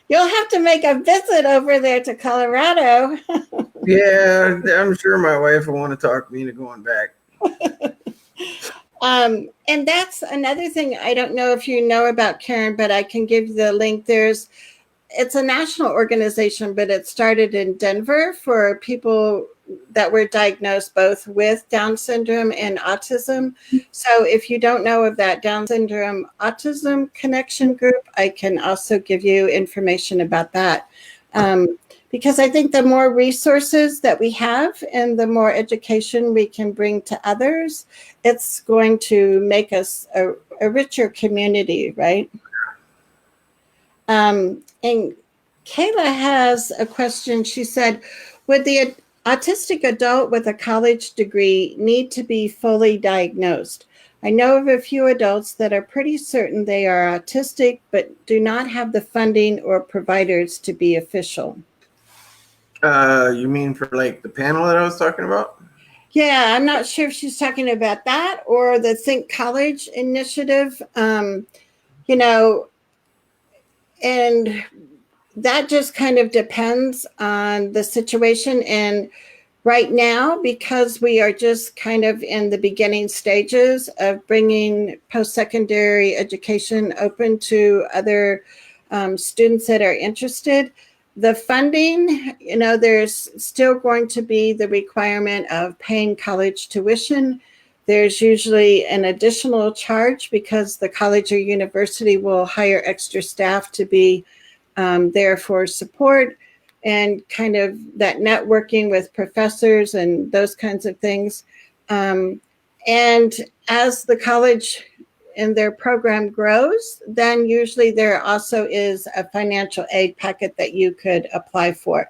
You'll have to make a visit over there to Colorado. Yeah, I'm sure my wife will want to talk me into going back. And that's another thing. I don't know if you know about, Karen, but I can give you the link. It's a national organization, but it started in Denver for people that were diagnosed both with Down syndrome and autism. So if you don't know of that Down syndrome autism connection group, I can also give you information about that. Because I think the more resources that we have and the more education we can bring to others, it's going to make us a richer community, right? And Kayla has a question. She said, would the autistic adult with a college degree need to be fully diagnosed? I know of a few adults that are pretty certain they are autistic, but do not have the funding or providers to be official. You mean for like the panel that I was talking about? Yeah, I'm not sure if she's talking about that or the Think College initiative. You know, and that just kind of depends on the situation. And right now, because we are just kind of in the beginning stages of bringing post-secondary education open to other students that are interested, the funding, there's still going to be the requirement of paying college tuition. There's usually an additional charge because the college or university will hire extra staff to be there for support and kind of that networking with professors and those kinds of things. And as the college and their program grows, then usually there also is a financial aid packet that you could apply for.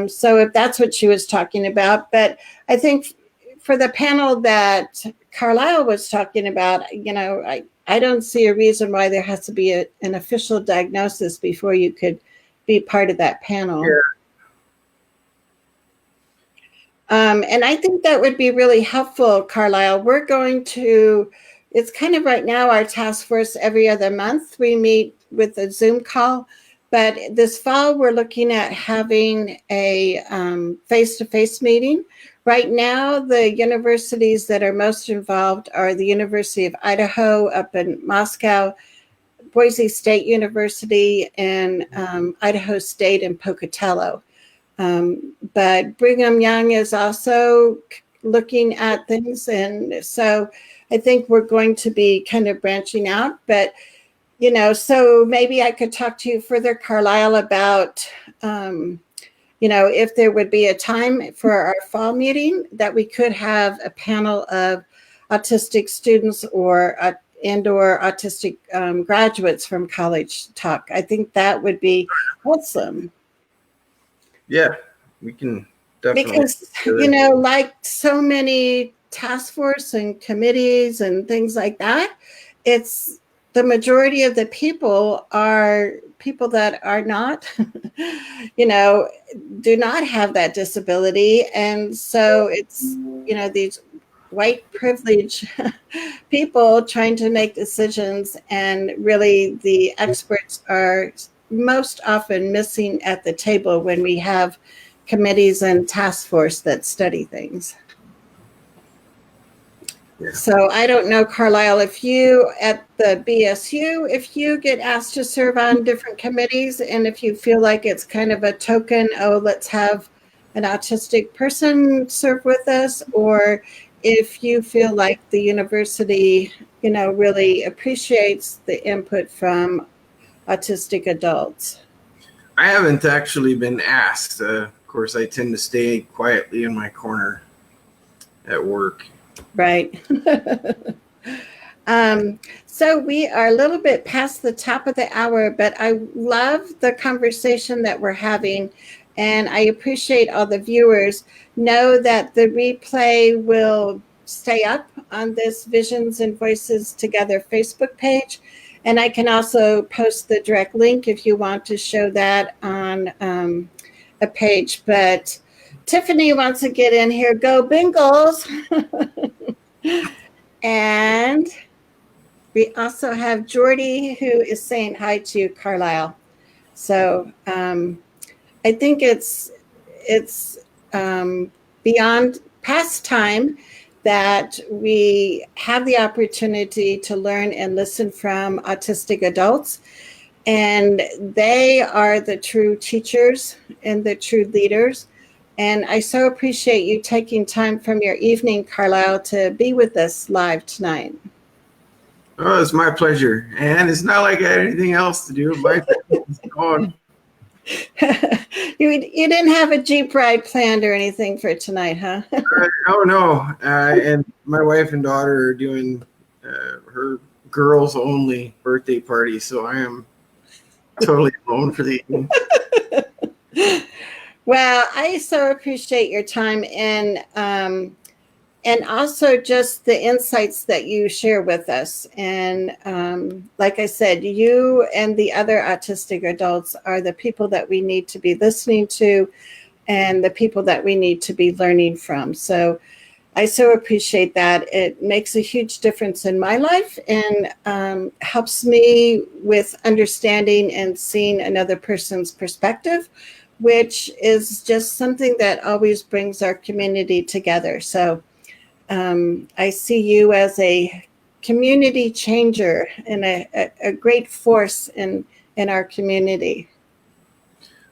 So if that's what she was talking about, but I think for the panel that Carlyle was talking about, I don't see a reason why there has to be an official diagnosis before you could be part of that panel. Yeah. And I think that would be really helpful, Carlyle. It's kind of right now our task force every other month. We meet with a Zoom call, but this fall we're looking at having a face-to-face meeting. Right now, the universities that are most involved are the University of Idaho up in Moscow, Boise State University, and Idaho State in Pocatello. But Brigham Young is also looking at things. And so I think we're going to be kind of branching out. But, so maybe I could talk to you further, Carlyle, about, if there would be a time for our fall meeting that we could have a panel of autistic students or autistic graduates from college talk. I think that would be awesome. Yeah, we can definitely. Because, like so many task force and committees and things like that, it's the majority of the people are people that are not, do not have that disability. And so it's, these white privilege people trying to make decisions, and really the experts are most often missing at the table when we have committees and task force that study things. Yeah. So I don't know, Carlyle, if you at the BSU, if you get asked to serve on different committees, and if you feel like it's kind of a token, let's have an autistic person serve with us, or if you feel like the university, really appreciates the input from autistic adults. I haven't actually been asked. Of course, I tend to stay quietly in my corner at work. Right. So we are a little bit past the top of the hour, but I love the conversation that we're having, and I appreciate all the viewers. Know that the replay will stay up on this Visions and Voices Together Facebook page. And I can also post the direct link if you want to show that on a page. But Tiffany wants to get in here. Go Bengals. And we also have Jordy, who is saying hi to Carlyle. So I think it's beyond past time that we have the opportunity to learn and listen from autistic adults. And they are the true teachers and the true leaders. And I so appreciate you taking time from your evening, Carlyle, to be with us live tonight. Oh, it's my pleasure. And it's not like I had anything else to do. My family's gone. You didn't have a Jeep ride planned or anything for tonight, huh? Oh, no. And my wife and daughter are doing her girls only birthday party. So I am totally alone for the evening. Well, I so appreciate your time, and also just the insights that you share with us. And like I said, you and the other autistic adults are the people that we need to be listening to, and the people that we need to be learning from. So I so appreciate that. It makes a huge difference in my life and helps me with understanding and seeing another person's perspective, which is just something that always brings our community together. So I see you as a community changer and a great force in our community.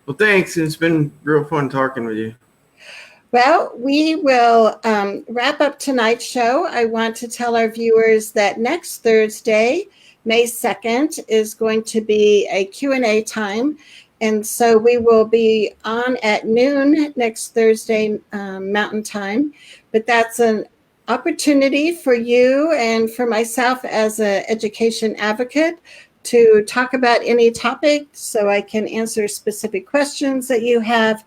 Well, thanks. It's been real fun talking with you. Well, we will wrap up tonight's show. I want to tell our viewers that next Thursday, May 2nd, is going to be a Q&A time. And so we will be on at noon next Thursday, Mountain Time. But that's an opportunity for you and for myself as an education advocate to talk about any topic so I can answer specific questions that you have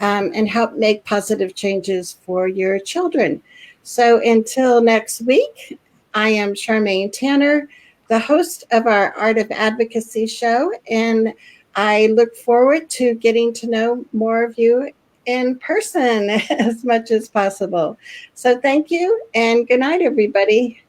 and help make positive changes for your children. So until next week, I am Charmaine Tanner, the host of our Art of Advocacy show, and I look forward to getting to know more of you in person as much as possible. So thank you and good night, everybody.